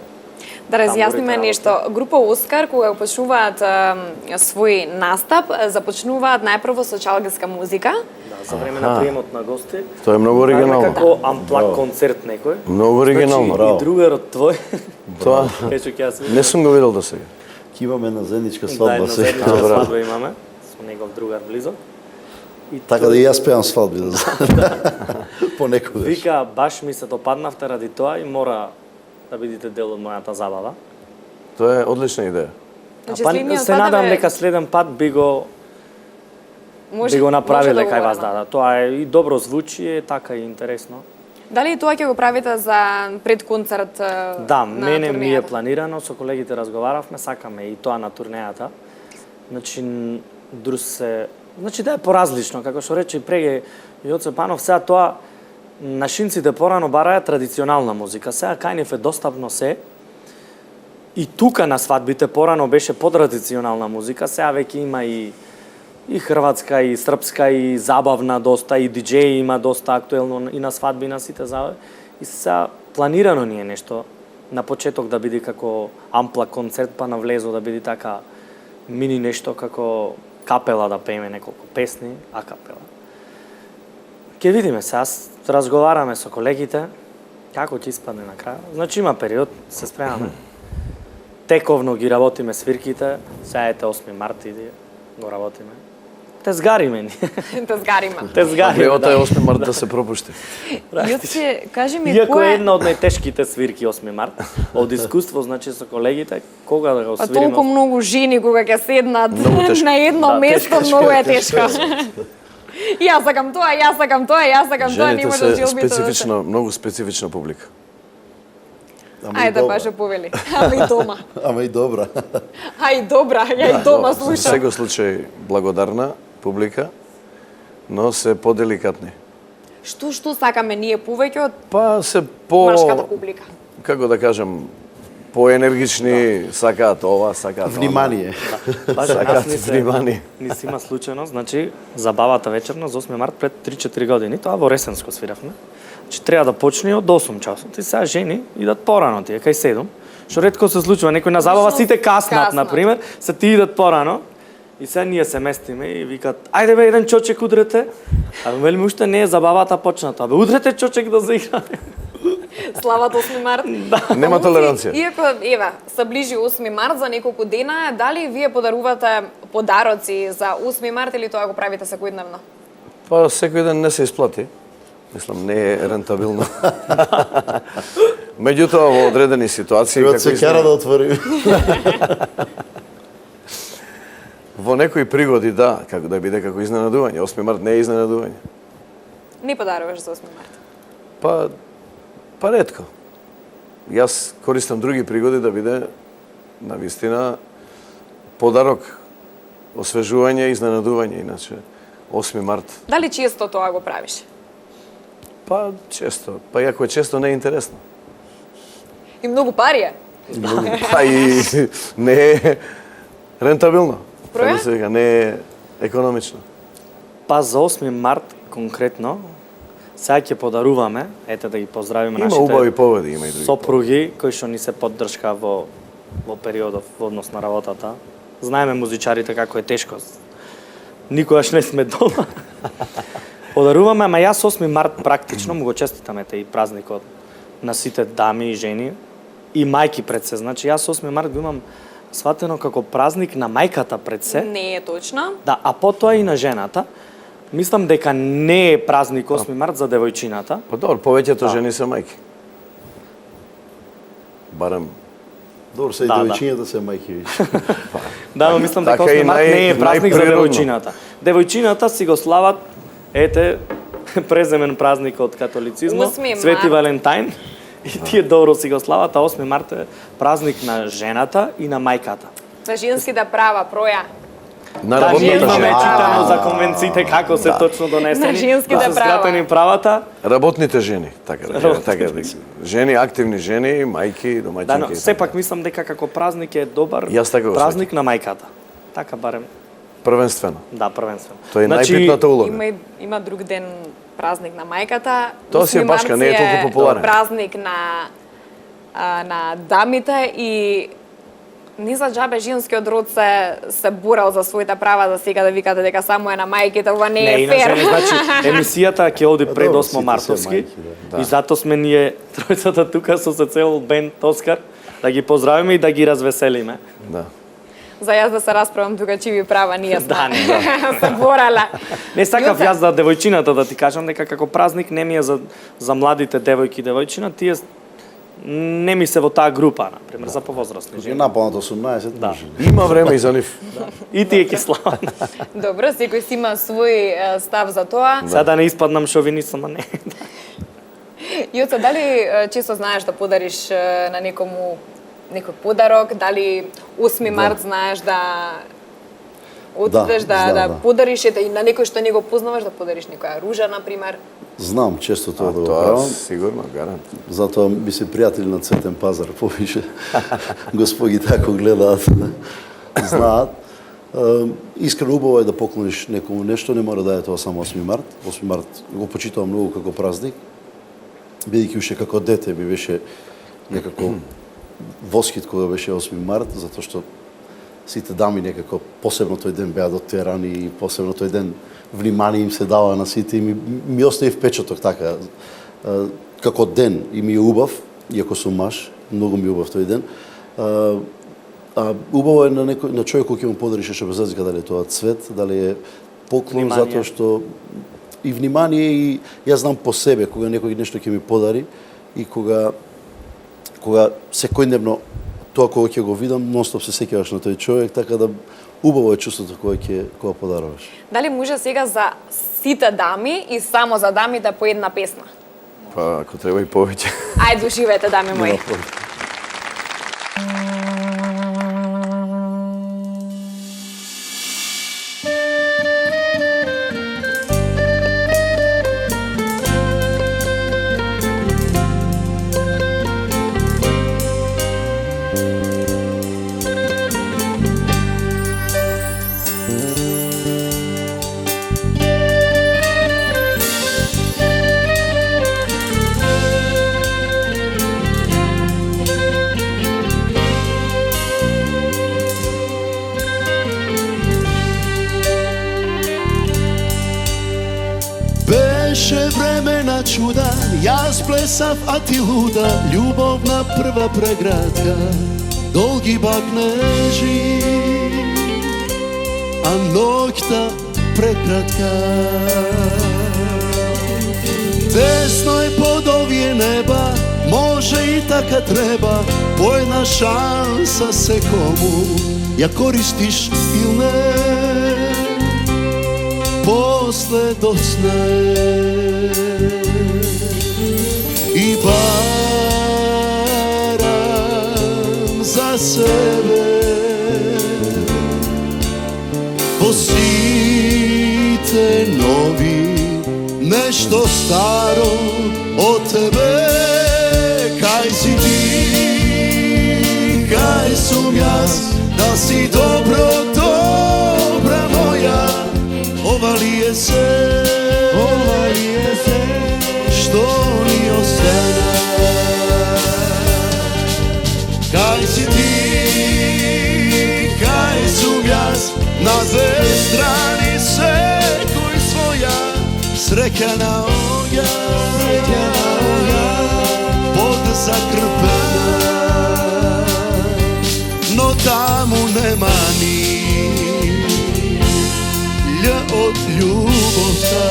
Да разјасниме Тамбурите, нешто. Група Оскар, кога почнуваат свој настап, започнуваат најпрво со чалгиска музика. Да, за време на приемот на гости. Тоа е многу оригинално. Како амплак концерт некој. Многу оригинално. Значи, и другарот твој. Тоа Ечу ќе јас не сум го видел до сега. Ќе имаме една заедничка Да, свадба една сега. заедничка Добра. свадба имаме со негов другар близо. Така да и јас пеам свадби, да понекогаш. Вика, баш ми се допаднавте ради тоа и мора да бидете дел од мојата забава. Тоа е одлична идеја. Значи, Па следниот се пат надам бе, дека следен пат би го може- направиле може да кај го вас, уверам. да. Тоа е и добро звучи, е така и интересно. Дали и тоа ќе го правите за пред концерт Да, на мене ми е турнејата? планирано, со колегите разговаравме, сакаме и тоа на турнејата. Значи, значи да е поразлично, како што рече и преге Јоце Панов, сега тоа нашинците порано бараја традиционална музика, сега кај нив е достапно се. И тука на свадбите порано беше потрадиционална музика, сега веќе има и хрватска, и српска, и забавна доста, и диџеи има доста актуелно и на свадби, на сите забави. И сега планирано ни е нешто на почеток да биде како ампла концерт, па навлезо да биде така мини нешто како капела да пееме неколку песни, а капела. Ке видиме сега, разговараме со колегите, како ќе испадне на крај. Значи има период, се спремаме. Тековно ги работиме свирките, сега ете 8 март иди, го работиме. Те згариме ни. Те згариме. Те згариме. Левата е 8 март да се пропушти. Јоце, кажи ми Иако е кој една од најтешките свирки 8 март, од искуство, значи со колегите, кога да го Па свириме. толку многу жени кога ќе седнат Многу тешко. на едно Да, место, тешко, многу е тешко. Јас сакам тоа, јас сакам тоа, јас сакам тоа, Жените нема да се жилбите. специфична, многу специфична публика. Ама и Ајде, добра. баше повели. Ама и дома. Ама и добра. Ај добра, ја и дома Во слушам. секој случај благодарна публика, но се поделикатни. Што сакаме ние повеќе од Па се машката публика? како да кажем, поенергични, сакаат ова, сакаат ова. Внимание. Баш Сакаат нас внимание. ни си има случајно, значи забавата вечерна за 8 март пред 3-4 години, тоа во Ресенско свиравме. Значи треба да почне од 8 часот. И сега жени идат порано, тие кај 7. Што ретко се случува, некој на забава сите каснат, на пример, се ти идат порано. И сега ние се местиме и викат, ајде бе, еден чочек удрете. А велиме, уште не е забавата почната. Бе, удрете чочек да заиграме. Слават 8 март. Нема толеранција. Иако, еве, се ближи 8 март за неколку дена, дали вие подарувате подароци за 8 март или тоа го правите секојдневно? Па секој ден не се исплати. Мислам, не е рентабилно. Меѓутоа, во одредени ситуации, Треба се кера да отвори. во некои пригоди, да, како да биде како изненадување. 8 март не е изненадување. Не подаруваш за 8 март. Па ретко. Јас користам други пригоди да биде на вистина подарок, освежување и изненадување, иначе 8 март. Дали често тоа го правиш? Па често, па иако е често не е интересно. И многу пари е. Па и не е рентабилно. Броја? Како се вика, не е економично. Па за 8 март конкретно, сега ќе подаруваме, ете да ги поздравиме Има нашите убави поведи, има и други. сопруги кои што ни се поддршка во периодов во однос на работата. Знаеме музичарите како е тешко. Никогаш не сме дома. Подаруваме, ама јас 8 март практично му го честитаме и празникот на сите дами и жени и мајки пред се. Значи јас 8 март го имам сватено како празник на мајката пред се. Не е точно. Да, а потоа и на жената. Мислам дека не е празник 8 март за девојчината. Па добро, повеќето жени се мајки. Барем Добро, се и Да, да. девојчињата се мајки више. Да, но мислам дека така 8 и март не е празник за најприродно. девојчината. Девојчината си го слават, ете, преземен празник од католицизмот, 8 Свети март. Валентајн. И тие добро си го слават, а 8 март е празник на жената и на мајката. За женските права, проја. на Да, ние работната имаме жена. читано за конвенциите како се точно донесени. На женските да се права. скратени правата. Работните жени, така да кажа, така да кажа. Жени, активни жени, мајки, домаќинки. Да, но и сепак така. мислам дека како празник е добар Јас така го празник на мајката. Така барем, Првенствено. да, првенствено. Тоа е најбитната улога. Има друг ден празник на мајката. Тоа си е 8 башка, март не е си толку популарен. Празник на дамите и не за џабе женскиот род се борел за своите права, за сега да викате дека само е на мајките, ова не е и на фер. жени, значи, емисијата ќе оди пред добро, 8 сите се мартовски. мајки, И затоа сме ние тројцата тука со се цел бенд Оскар да ги поздравиме и да ги развеселиме. Да. за јас да се расправам другачиви права, ние сме Да, не, се борале. Не сакав Јуце, јас за девојчината да ти кажам дека како празник не ми е за младите девојки и девојчина, тие не ми се во таа група, например, за повозрастни Е жени. напълнат 18, Да. може. Има време и за нив. И тие ќе слават. Добро, секој си има свој став за тоа. Сега да не испаднам шовинистом, а не. Јуце, дали често знаеш да подариш на некому некој подарок, дали 8 март знаеш да одидеш да подариш и на некој што не го познаваш да подариш некоја ружа, например? Знам често тоа да го Тоа правам. сигурно, гарант. Затоа ми се пријатели на Цветен пазар повише. Господи тако гледаат, знаат. Искрено убаво е да поклониш некому нешто, не мора да е тоа само 8 март. 8 март го почитувам многу како празник. Бидејќи уште како дете ми беше некако восхит кога беше 8 март, затоа што сите дами некако посебно тој ден беа дотерани и посебно тој ден внимание им се дава на сите и ми остави впечаток така како ден и ми е убав, иако сум маж, многу ми е убав тој ден. Убаво е на човек кој ќе му подариш што без разлика дали е тоа цвет, дали е поклон, Внимание. затоа што и внимание и јас знам по себе кога некој нешто ќе ми подари и кога секојдневно тоа кога ќе го видам, нонстоп се сеќаваш на тој човек, така да убаво е чувството кога подаруваш. Дали може сега за сите дами и само за дамите по една песна? Па, ако треба и повеќе. Ајде, уживајте, дами мои. Беше време на чуда, јас плесав, а ти луда, љубовна прва преградка, долги багнежи, а ноќта прекратка. Десно е под овие неба, може и така треба, по една шанса секому, ја користиш или не. После досна и барам за себе во сите нови нешто старо од тебе. Кај си ти, кај сум јас, да си добро, добра моја. Ова ли е се, што ни остана? Кај си ти, кај сум јас, на две страни секој своја. Среќа на оѓа, под закрпена, но таму нема ни од љубовта.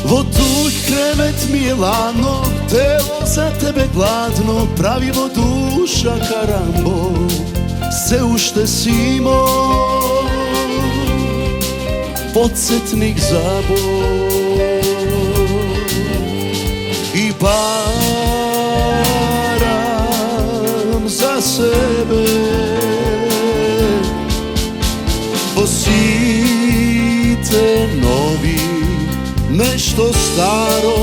Во туј кревет ми е ладно, тело за тебе гладно, прави во душа карамбо. Се уште си мој подсетник за Бог и барам за себе во сите нови нешто старо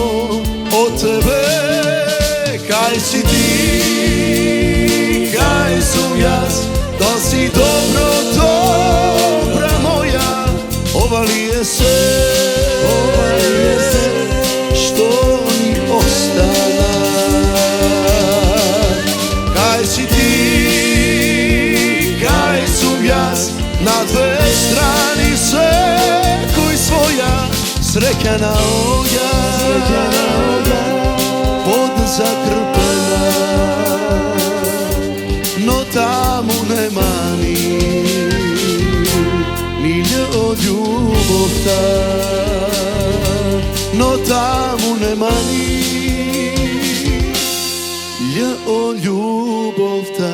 од тебе. Кај си ти, кај сум јас, да си добро, добра моја. Ова ли е се, што ни остана? Srećana oga podzakrpena, no tamo nema ni ljubov ta, no tamo nema ni ljubov ta.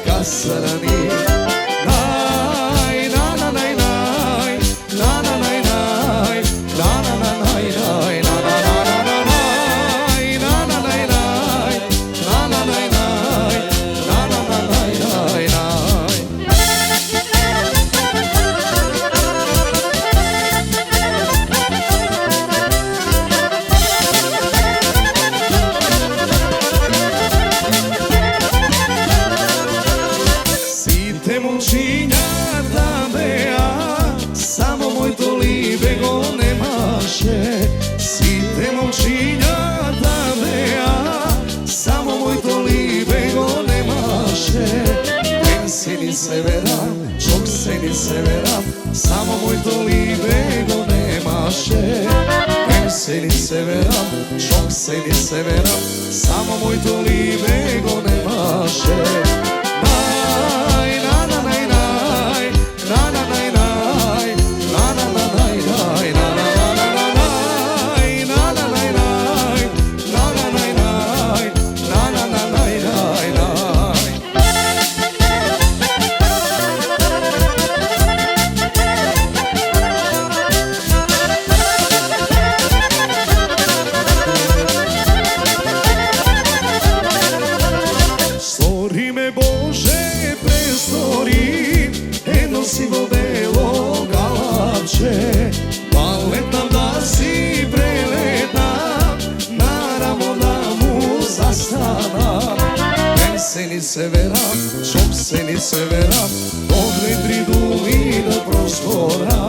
Kasarani, nai, na na na na, na severa, çok seni severam. Samo moito libe go nemaše. Ben seni severam, çok seni severam. Samo moito libe go nemaše. Naj, na na naj, naj, na na naj, naj, na na na naj, naj, na na na na na naj, na na naj, naj, na na naj, naj, na na na naj, naj, naj. Stori me Bože, prestori, jedno sivo belo galapče, pa letam da si preletam, naravno da mu zastanam. Ben seni severam, çok seni severam, dok ne pridu mi do prostora.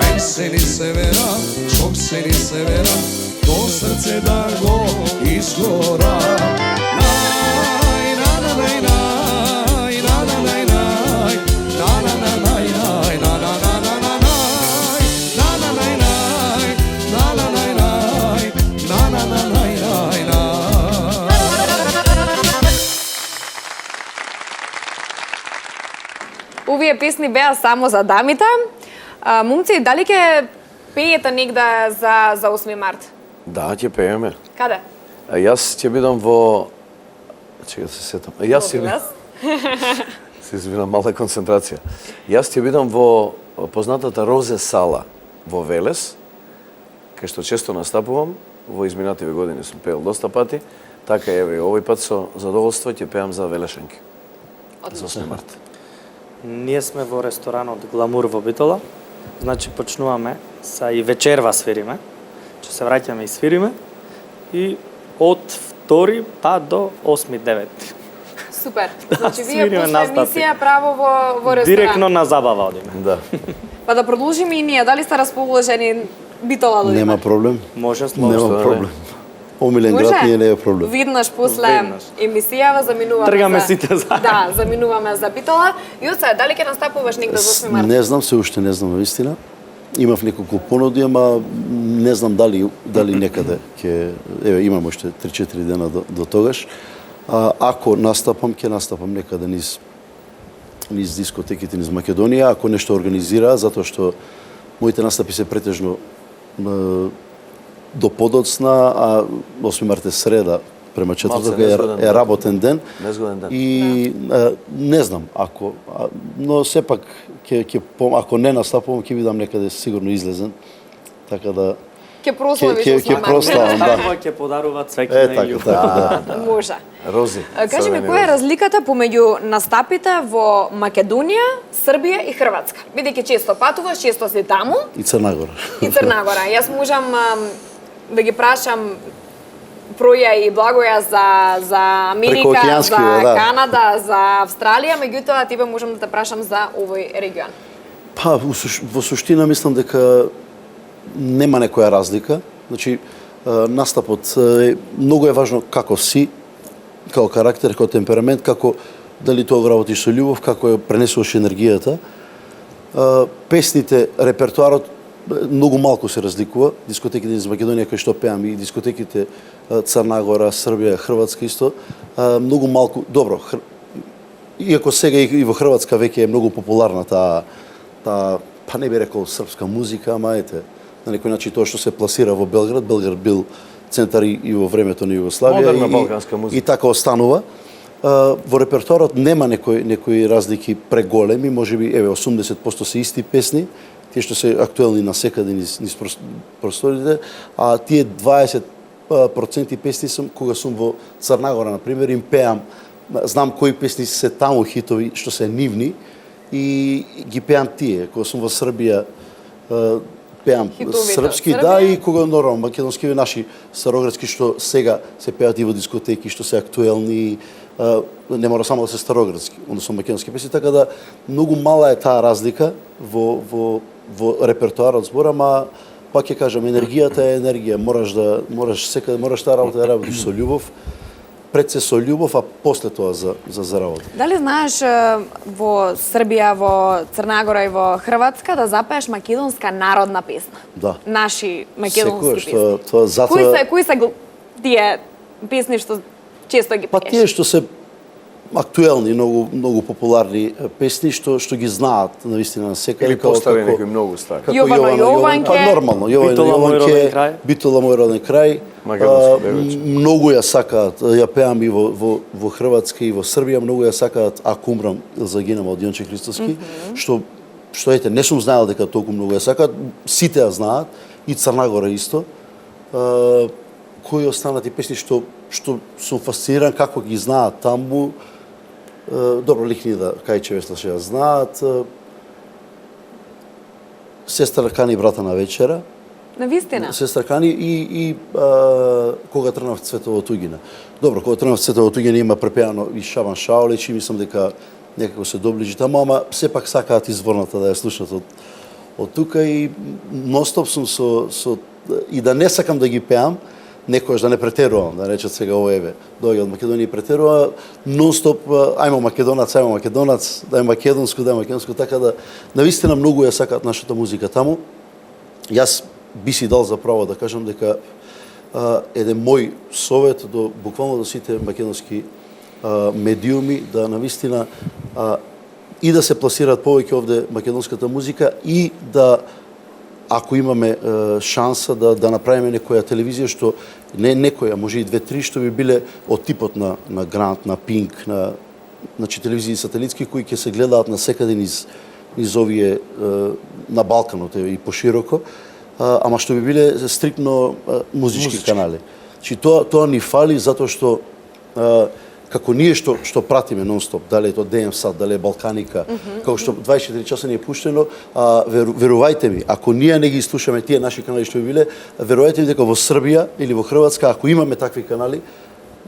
Ben seni severam, çok seni severam, to srce da go izgora. Naj, na na naj, naj, na na naj, naj, na na na naj, naj, na na na na na naj, na na naj, naj, na na naj, naj, na na na naj, naj, naj. Овие песни беа само за дамите. Момци, дали ќе пеете негде за 8 март? Да, ќе пееме. Каде? А јас ќе бидам во... Чека да се сетам. А јас ќе бидам... Се извинам, малка концентрација. Јас ќе бидам во познатата Розе сала во Велес, кај што често настапувам. Во изминативе години сум пеел доста пати. Така еве, овој пат со задоволство ќе пеам за Велешанки. За 8 март. Ние сме во ресторанот Гламур во Битола. Значи почнуваме са и вечерва свириме. Че се враќаме и свириме. И од 2 па до 8-9. Супер. Значи вие свириме после настапи. емисија право во ресторан. Директно на забава одиме. Да. Па да продолжиме и ние. Дали сте расположени Битола да одиме? Нема проблем. Може слободно. Нема не? проблем. Омилен Може? град ние не е проблем. Виднаш после Веднаш. емисијава заминуваме Тргаме за... сите заедно. Да, заминуваме за Битола. Јуце, дали ќе настапуваш негде за 8 март? Не знам, се уште не знам вистина. Имав неколку понуди, ама не знам дали некаде ќе еве имам уште 3-4 дена до тогаш. Ако настапам, ќе настапам некаде низ дискотеките низ Македонија, ако нешто организира, затоа што моите настапи се претежно до подоцна, а 8 март е среда, према четврток е работен ден. Незгоден ден. И не знам, но сепак ако не настапувам, ќе бидам некаде сигурно излезен. Така да Ќе прославиш ќе 8 март. прославам, да. Таква ќе подарува цвеќе Е, на така, југ. така, да. Може. Рози. Кажи ми, црвени која е рози. разликата помеѓу настапите во Македонија, Србија и Хрватска? Бидејќи често патуваш, често си таму, И Црнагора. и Црна Гора. Јас можам да ги прашам Проја и Благоја за Америка, Прекоокеански, за да. Канада, за Австралија, меѓутоа тебе можам да те прашам за овој регион. Па, во суштина мислам дека нема некоја разлика. Значи, настапот многу е важно како си, како карактер, како темперамент, како дали тоа го работиш со љубов, како ја пренесуваш енергијата. Песните, репертоарот многу малку се разликува. Дискотеките из Македонија кои што пеам и дискотеките Црна Гора, Србија, Хрватска исто, многу малку, добро, иако сега и во Хрватска веќе е многу популарна таа па не би рекол српска музика, ама ете, на некој начин тоа што се пласира во Белград, Белград бил центар и во времето на Југославија. Модерна балканска музика. И така останува. Во репертоарот нема некои разлики преголеми, можеби еве 80% се исти песни, тие што се актуелни насекаде низ просторите, а тие 20% песни сум кога сум во Црна Гора, на пример, им пеам, знам кои песни се таму хитови што се нивни и ги пеам тие. Кога сум во Србија пеам Хитовите српски, од да, Србија. и кога нормално македонски наши староградски што сега се пеат и во дискотеки, што се актуелни, не мора само да се староградски, односно македонски песни, така да многу мала е таа разлика во репертоарот збор, ама пак ќе кажам, енергијата е енергија, мораш секаде, мораш таа работа да работиш со љубов пред се со љубов, а после тоа за работа. Дали знаеш во Србија, во Црна Гора и во Хрватска да запееш македонска народна песна? Да. Наши македонски Секогаш, песни. тоа затоа... Кои се тие песни што често ги Па пееш? тие што се актуелни, многу популарни песни што ги знаат навистина секаде. Или постари некои многу стари. Како Јовано Јованке. Па нормално, Јовано Битола мој роден Јованке, крај. Битола мој роден крај. Македонски певач. Многу ја сакаат, ја пеам и во Хрватска и во Србија, многу ја сакаат Ако умрам загинам од Јонче Христоски, што ете, не сум знаел дека толку многу ја сакаат, сите ја знаат, и Црна Гора исто. Кои останати песни што сум фасциниран како ги знаат таму. Добро, лихни да Кајче Веслаш ја знаат. Сестра Кани брата на вечера. На вистина? Сестра Кани и Кога трнав цветово туѓина. Добро, Кога трнав цветово туѓина има препеано и Шабан Шаолич и мислам дека некако се доближи таму, ама сепак сакаат изворната да ја слушнат од тука и ностоп сум со и да не сакам да ги пеам, некојаш да не претерувам, да речат сега ово еве, доаѓа од Македонија и претерува, нонстоп ајмо македонац, дај македонско, така да навистина многу ја сакаат нашата музика таму. Јас би си дал за право да кажам дека еден мој совет буквално до сите македонски медиуми да навистина и да се пласираат повеќе овде македонската музика и да ако имаме шанса да направиме некоја телевизија што не некоја, може и 2-3 што би биле од типот на Грант, на Пинк, значи телевизии сателитски кои ќе се гледаат на секаде низ овие на Балканот и пошироко, ама што би биле стриктно музички канали. Значи тоа ни фали затоа што како ние што пратиме нонстоп, дали е тоа ДМ Сад, дали е Балканика, како што 24 часа ни е пуштено, верувајте ми, ако ние не ги слушаме тие наши канали што би биле, верувајте ми дека во Србија или во Хрватска, ако имаме такви канали,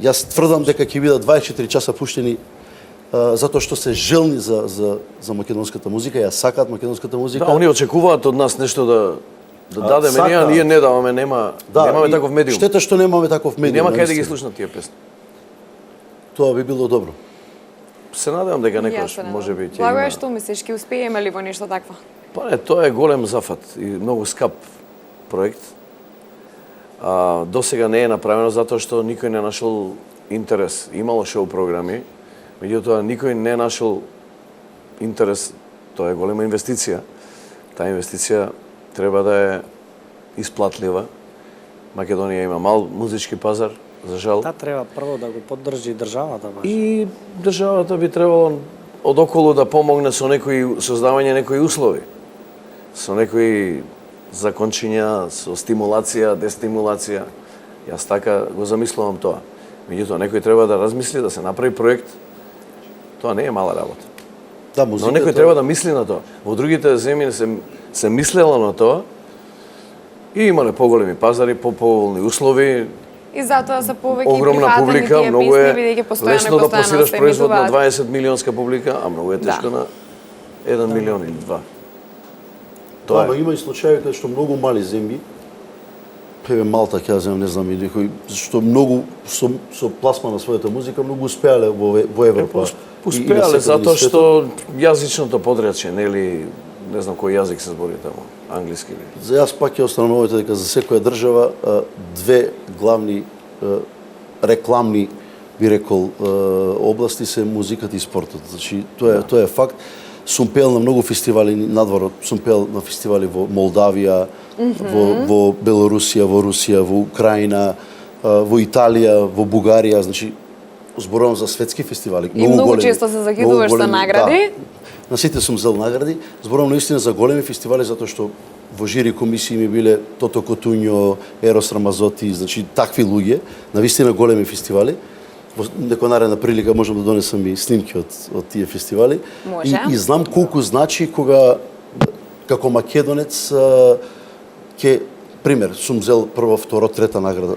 јас тврдам дека ќе бидат 24 часа пуштени затоа што се желни за македонската музика, ја сакаат македонската музика. Да, они очекуваат од нас нешто да дадеме, ние не даваме, немаме таков медиум. Штета што немаме таков медиум. Нема кај да ги слушнат тие песни. Тоа би било добро. Се надевам дека некош може би ќе има. Благоја, што мислиш, ќе успееме ли во нешто такво? Па не, тоа е голем зафат и многу скап проект. До сега не е направено затоа што никој не нашол интерес. Имало шоу програми, меѓутоа никој не нашол интерес. Тоа е голема инвестиција. Таа инвестиција треба да е исплатлива. Македонија има мал музички пазар, за жал. Та треба прво да го поддржи државата баш. И државата би требало одоколу да помогне со создавање некои услови. Со некои закончиња, со стимулација, дестимулација. Јас така го замислувам тоа. Меѓутоа, некој треба да размисли, да се направи проект. Тоа не е мала работа. Да, Но некој треба да мисли на тоа. Во другите земји се мислело на тоа и имале поголеми пазари, поповолни услови, И затоа се повеќе огромна прифатени публика, тие многу песни, е бидејќи постојано лесно да пласираш се производ на емитуваат. 20 милионска публика, а многу е тешко на 1 милион или 2. Тоа има и случаи каде што многу мали земји, еве Малта, ќе земам, не знам, и некои што многу со пласма на својата музика многу успеале во Европа. Успеале затоа што јазичното подречје, нели, не знам кој јазик се збори таму, англиски или. За јас пак ќе остановите дека за секоја држава две главни рекламни, би рекол, области се музиката и спортот. Значи тоа е факт. Сум пеел на многу фестивали надвор, сум пеел на фестивали во Молдавија, во Белорусија, во Русија, во Украина, во Италија, во Бугарија, значи зборувам за светски фестивали. И многу често се закидуваш со награди. Да. На сите сум зел награди. Зборувам наистина за големи фестивали затоа што во жири комисии ми биле Тото Котуњо, Ерос Рамазоти, значи такви луѓе, навистина големи фестивали. Во некоја наредна прилика можам да донесам и снимки од тие фестивали. Може. И знам колку значи кога како македонец пример, сум зел прва, втора, трета награда.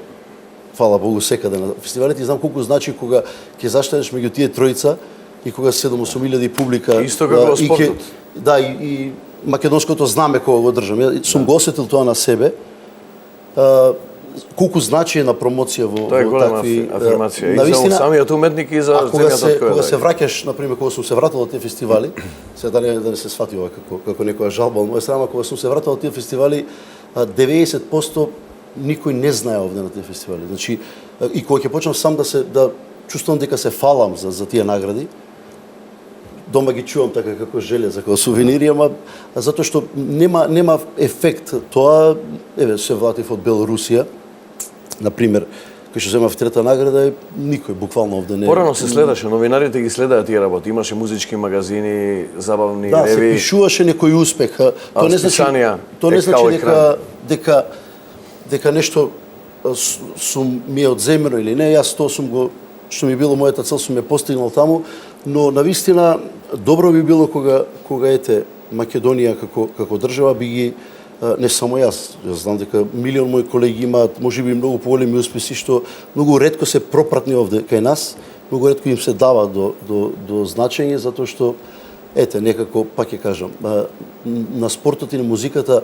Фала Богу секаде на фестивалите и знам колку значи кога ќе заштедеш меѓу тие тројца и кога 7-8 публика. Исто како во спортот. Да, и македонското знаме кога го држам. Ја сум го осетил тоа на себе. колку значи на промоција во Тоа е голема такви афирмација. И за навистина, самиот уметник и за а кога земјата се од која кога се доаѓа. враќаш, на пример, кога сум се вратил од тие фестивали, сега да не се сфати ова како некоја жалба од моја страна, кога сум се вратил од тие фестивали, 90% никој не знае овде на тие фестивали. Значи, и кога ќе почнам сам да чувствувам дека се фалам за тие награди, дома ги чувам така како железа, како сувенири, ама затоа што нема ефект. Тоа, еве, се вратив од Белорусија, на пример, кој што земав трета награда, никој буквално овде не. Порано се следаше, новинарите ги следеа тие работи. Имаше музички магазини, забавни Да, се реви. пишуваше некој успех. Тоа не значи списанија, тоа не значи екран. дека нешто сум ми е одземено или не. Јас тоа сум го што ми било мојата цел, сум ја постигнал таму, но навистина добро би било кога ете Македонија како држава би ги не само јас знам дека милион мои колеги имаат можеби многу поголеми успеси што многу ретко се пропратни овде кај нас, многу ретко им се дава до значење затоа што ете некако пак ќе кажам на спортот и на музиката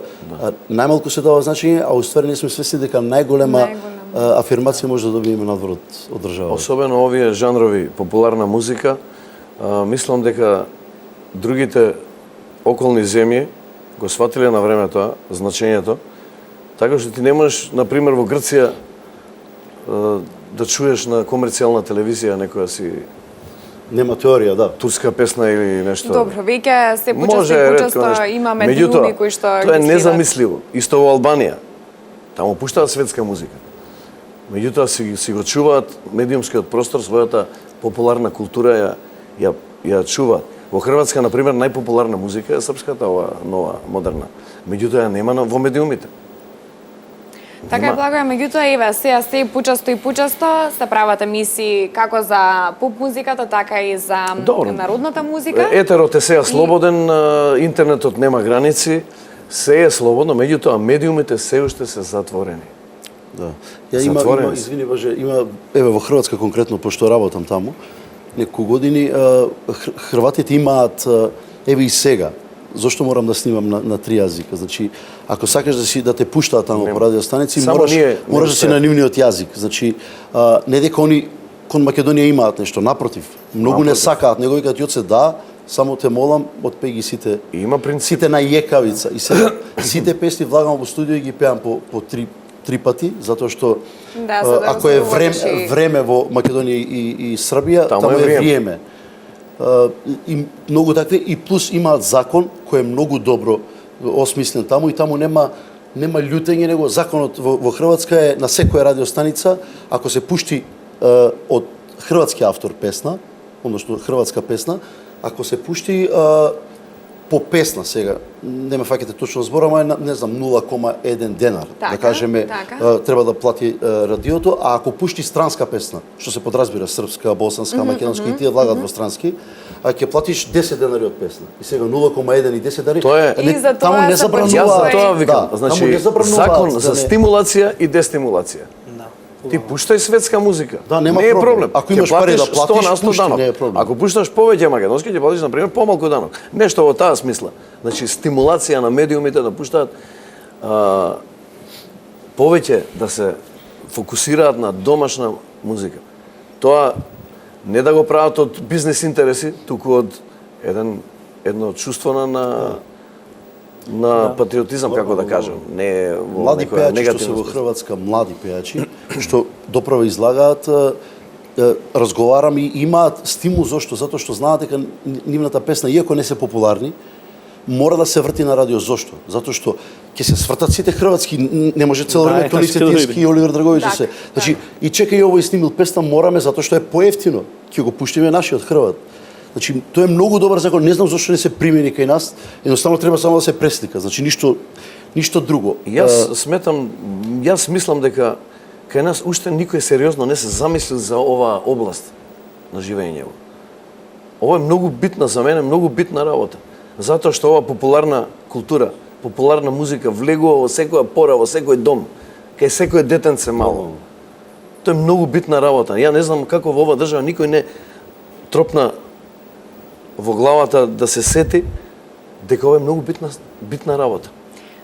најмалку се дава значење, а уствари не сме свесни дека најголема афирмација може да добиеме надвор од држава. Особено овие жанрови популарна музика, мислам дека другите околни земји го сватиле на времето значењето, така што ти не можеш, на пример, во Грција да чуеш на комерцијална телевизија некоја си Нема теорија, да. турска песна или нешто. Добро, веќе се почесто и почесто имаме Меѓутоа, думи кои што тоа е ги следат. незамисливо. Исто во Албанија. Таму пуштаат светска музика. Меѓутоа си го чуваат медиумскиот простор, својата популарна култура ја чуваат. Во Хрватска, на пример, најпопуларна музика е српската, ова нова, модерна. Меѓутоа ја нема во медиумите. Така е, Благоја, меѓутоа еве сега се почесто се прават емисии како за поп музиката, така и за народната музика. Етерот е сега слободен, интернетот нема граници, се е слободно, меѓутоа медиумите се уште се затворени. Да. Има, извини Боже, има еве во Хрватска конкретно пошто работам таму, неколку години хрватите имаат еве и сега. Зошто морам да снимам на три јазика? Значи, ако сакаш да те пуштаат таму по радиостаници, мораш да си на нивниот јазик. Значи, не дека они кон Македонија имаат нешто, напротив, многу не сакаат, него викаат јоце да, само те молам, отпеј ги сите. Има принцип. Сите на јекавица. И сега сите песни влагам во студио и ги пеам по три пати, затоа што ако е време во Македонија и Србија, таму е време. И многу такви, и плюс имаат закон кој е многу добро осмислен таму и таму нема љутење, него законот во Хрватска е на секоја радиостаница, ако се пушти од хрватски автор песна, односно хрватска песна, ако се пушти по песна сега, не ме фаќате точно збора, ама не знам 0,1 денар, да кажеме, треба да плати радиото, а ако пушти странска песна, што се подразбира српска, босанска, македонска и тие влагат во странски, а ќе платиш 10 денари од песна. И сега 0,1 и 10 денари, таму не забрануваат. Јас за тоа викам, значи закон за стимулација и дестимулација. Ти пуштај светска музика. Да, нема не е проблем. Ако имаш пари да платиш, пушти, не е проблем. Ако пушташ повеќе македонски, ќе платиш на пример помалку данок. Нешто во таа смисла. Значи стимулација на медиумите да пуштаат повеќе да се фокусираат на домашна музика. Тоа не да го прават од бизнес интереси, туку од едно чувство на патриотизам, како да кажам, не во млади некоја пејачи што се во Хрватска, млади пејачи што доправо излагаат, разговарам и имаат стимул затоа што знаат дека нивната песна иако не се популарни, мора да се врти на радио. Зошто? Затоа што ќе се свртат сите хрватски, не може цело време Тони Цетински и Оливер Драгојич се. Значи и чекај овој снимил песна мораме затоа што е поевтино. Ќе го пуштиме нашиот Хрват. Значи, тоа е многу добар закон, не знам зашто не се примени кај нас, едноставно треба само да се преслика, значи ништо друго. Јас мислам дека кај нас уште никој сериозно не се замислил за оваа област на живење. Ова е многу битна за мене, многу битна работа. Затоа што оваа популарна култура, популарна музика влегува во секоја пора, во секој дом, кај секој детенце мало. Тоа е многу битна работа. Ја не знам како во оваа држава никој не тропна во главата да се сети дека ова е многу битна работа.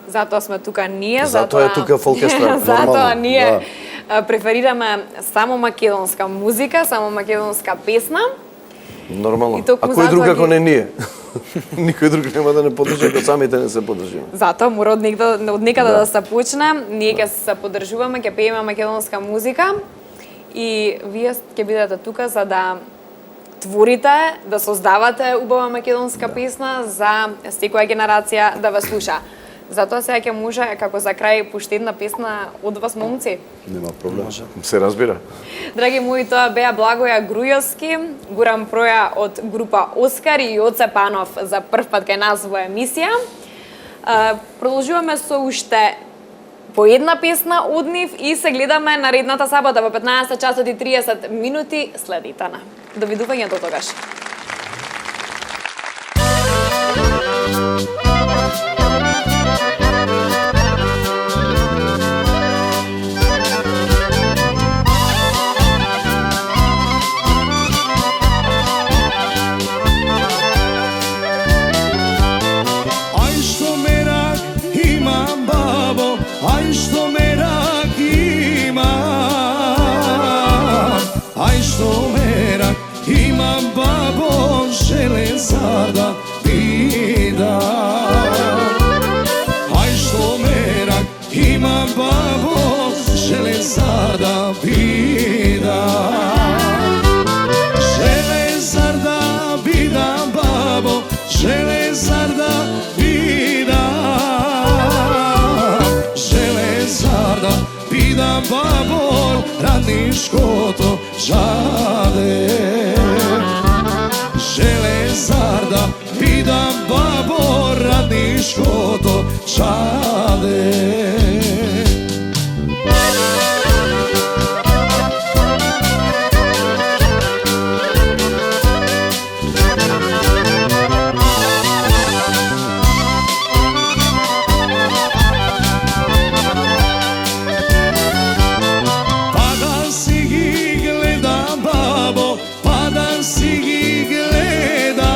Затоа сме тука ние, Затоа е тука Фолк Естрада, затоа нормално, ние преферираме само македонска музика, само македонска песна. Нормално. И токму А кој друг затоа ако ги- не ние? Никој друг нема да не поддржи, ако самите не се поддржиме. Затоа мора од некаде да се почне. Ние ќе се поддржуваме, ќе пееме македонска музика и вие ќе бидете тука за да творите, да создавате убава македонска песна за секоја генерација да ве слуша. Затоа сега ќе може како за крај пушти една песна од вас, момци. Нема проблем. Се разбира. Драги мои, тоа беа Благоја Грујовски, Гурам Проја од група Оскар и Јоце Панов за прв пат кај нас во емисија. Продолжуваме со уште по една песна од нив и се гледаме наредната сабота во 15 часот и 30 минути. Следите на. Довидување до тогаш. Aj što merak imam babo, aj što merak imam, aj što merak imam babo, železar da vidam. Aj što merak imam babo, železar da vidam. Železar da vidam babo, železar da vidam. Železar da vidam babo, radniško to žade. Železar da vidam babo, radniško to žade. Padam si gi gledam babo, padam si gi gledam.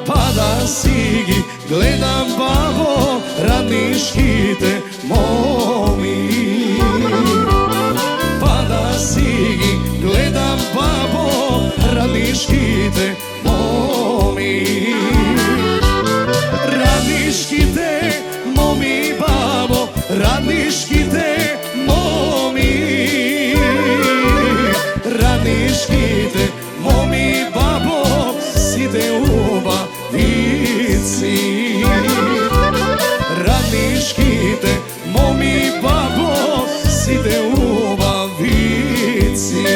Padam si gi gledam babo, radniški te momi. Padam si gi gledam babo, radniški te momi. Radniški te momi babo, radniški te momi. Radniški te momi babo, side u bavici. Radniški te momi babo, side u bavici.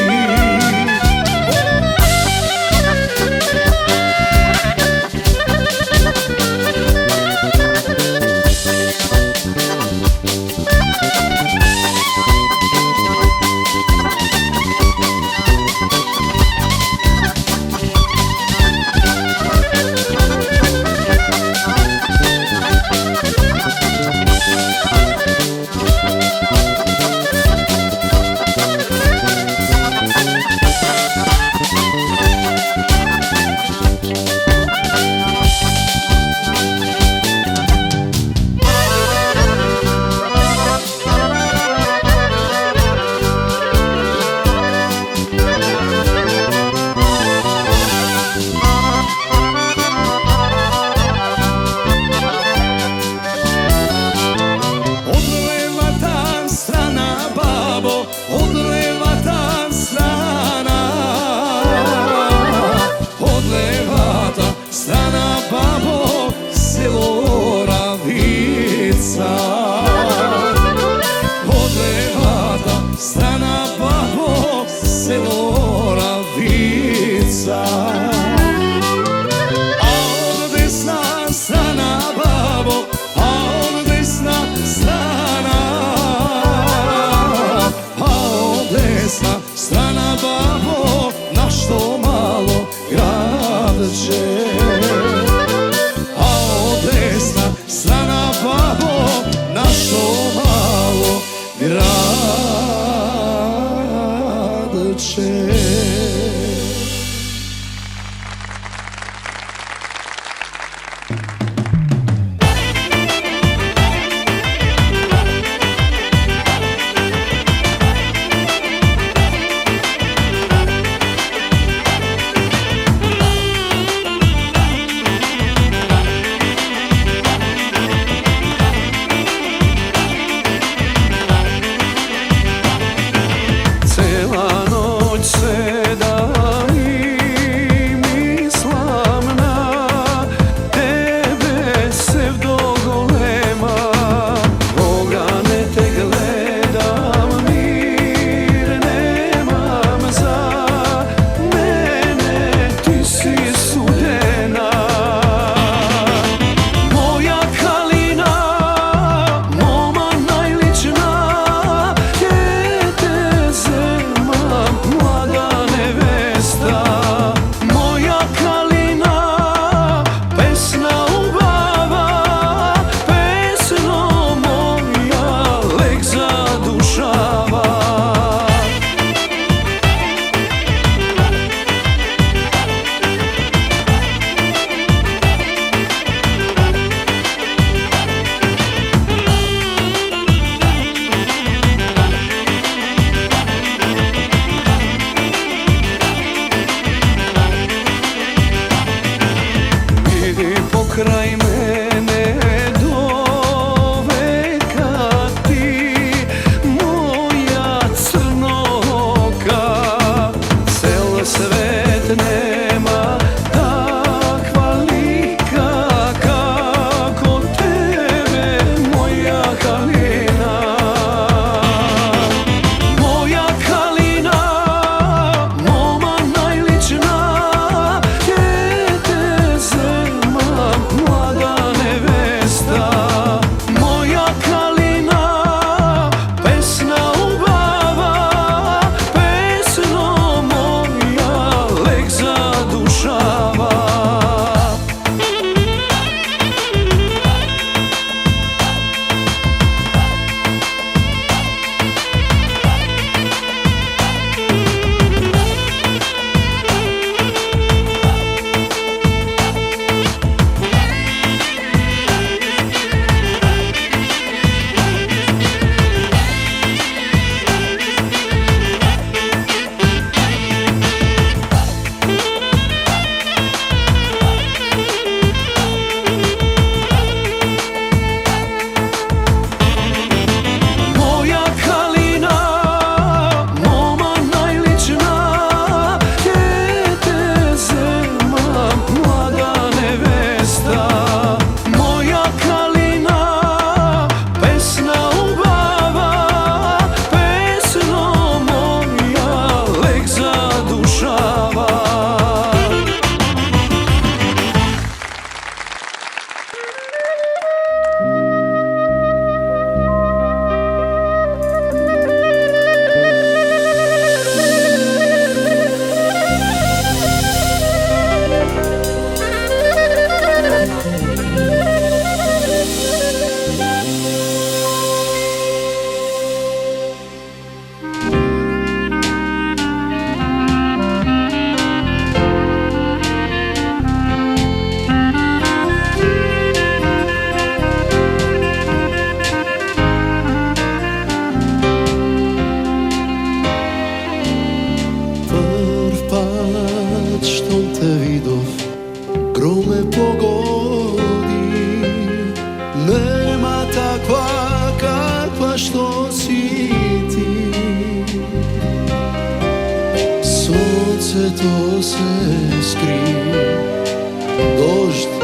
gradče.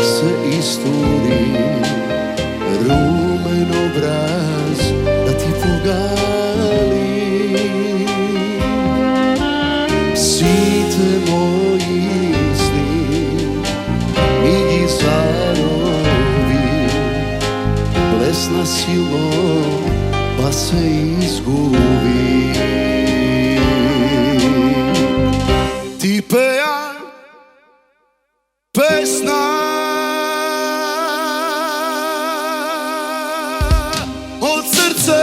se isturi rumen obraz da ti pogali. Site moji sni mi zarovi, blesna silno pa se izgubi. Ti peja pesna od srce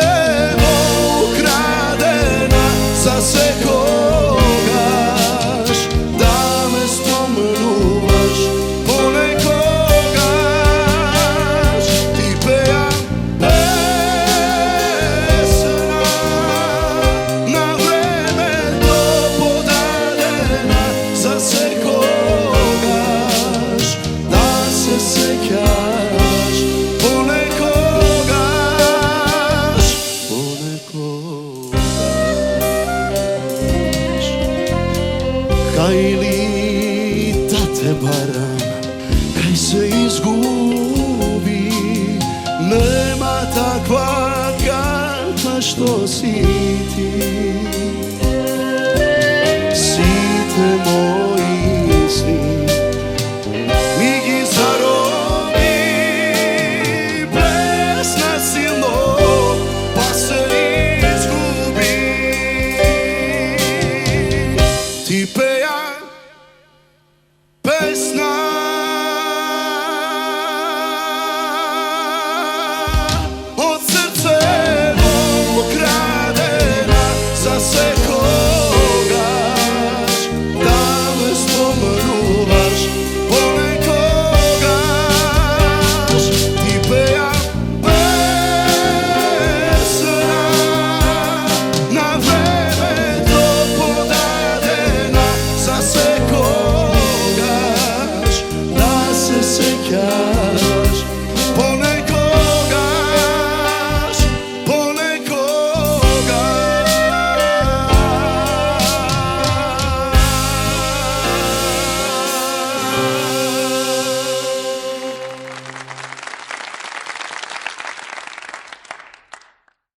ukradena, za sve kogaš da me spomenuvaš, ponekogaš. Ti peja pesna na vreme to podadena, za sve kogaš da se sekaš, ponekogaš, ponekogaš. Kaj li da te baram, kaj se izgubi, nema takva kakva što si ti. Site moji sni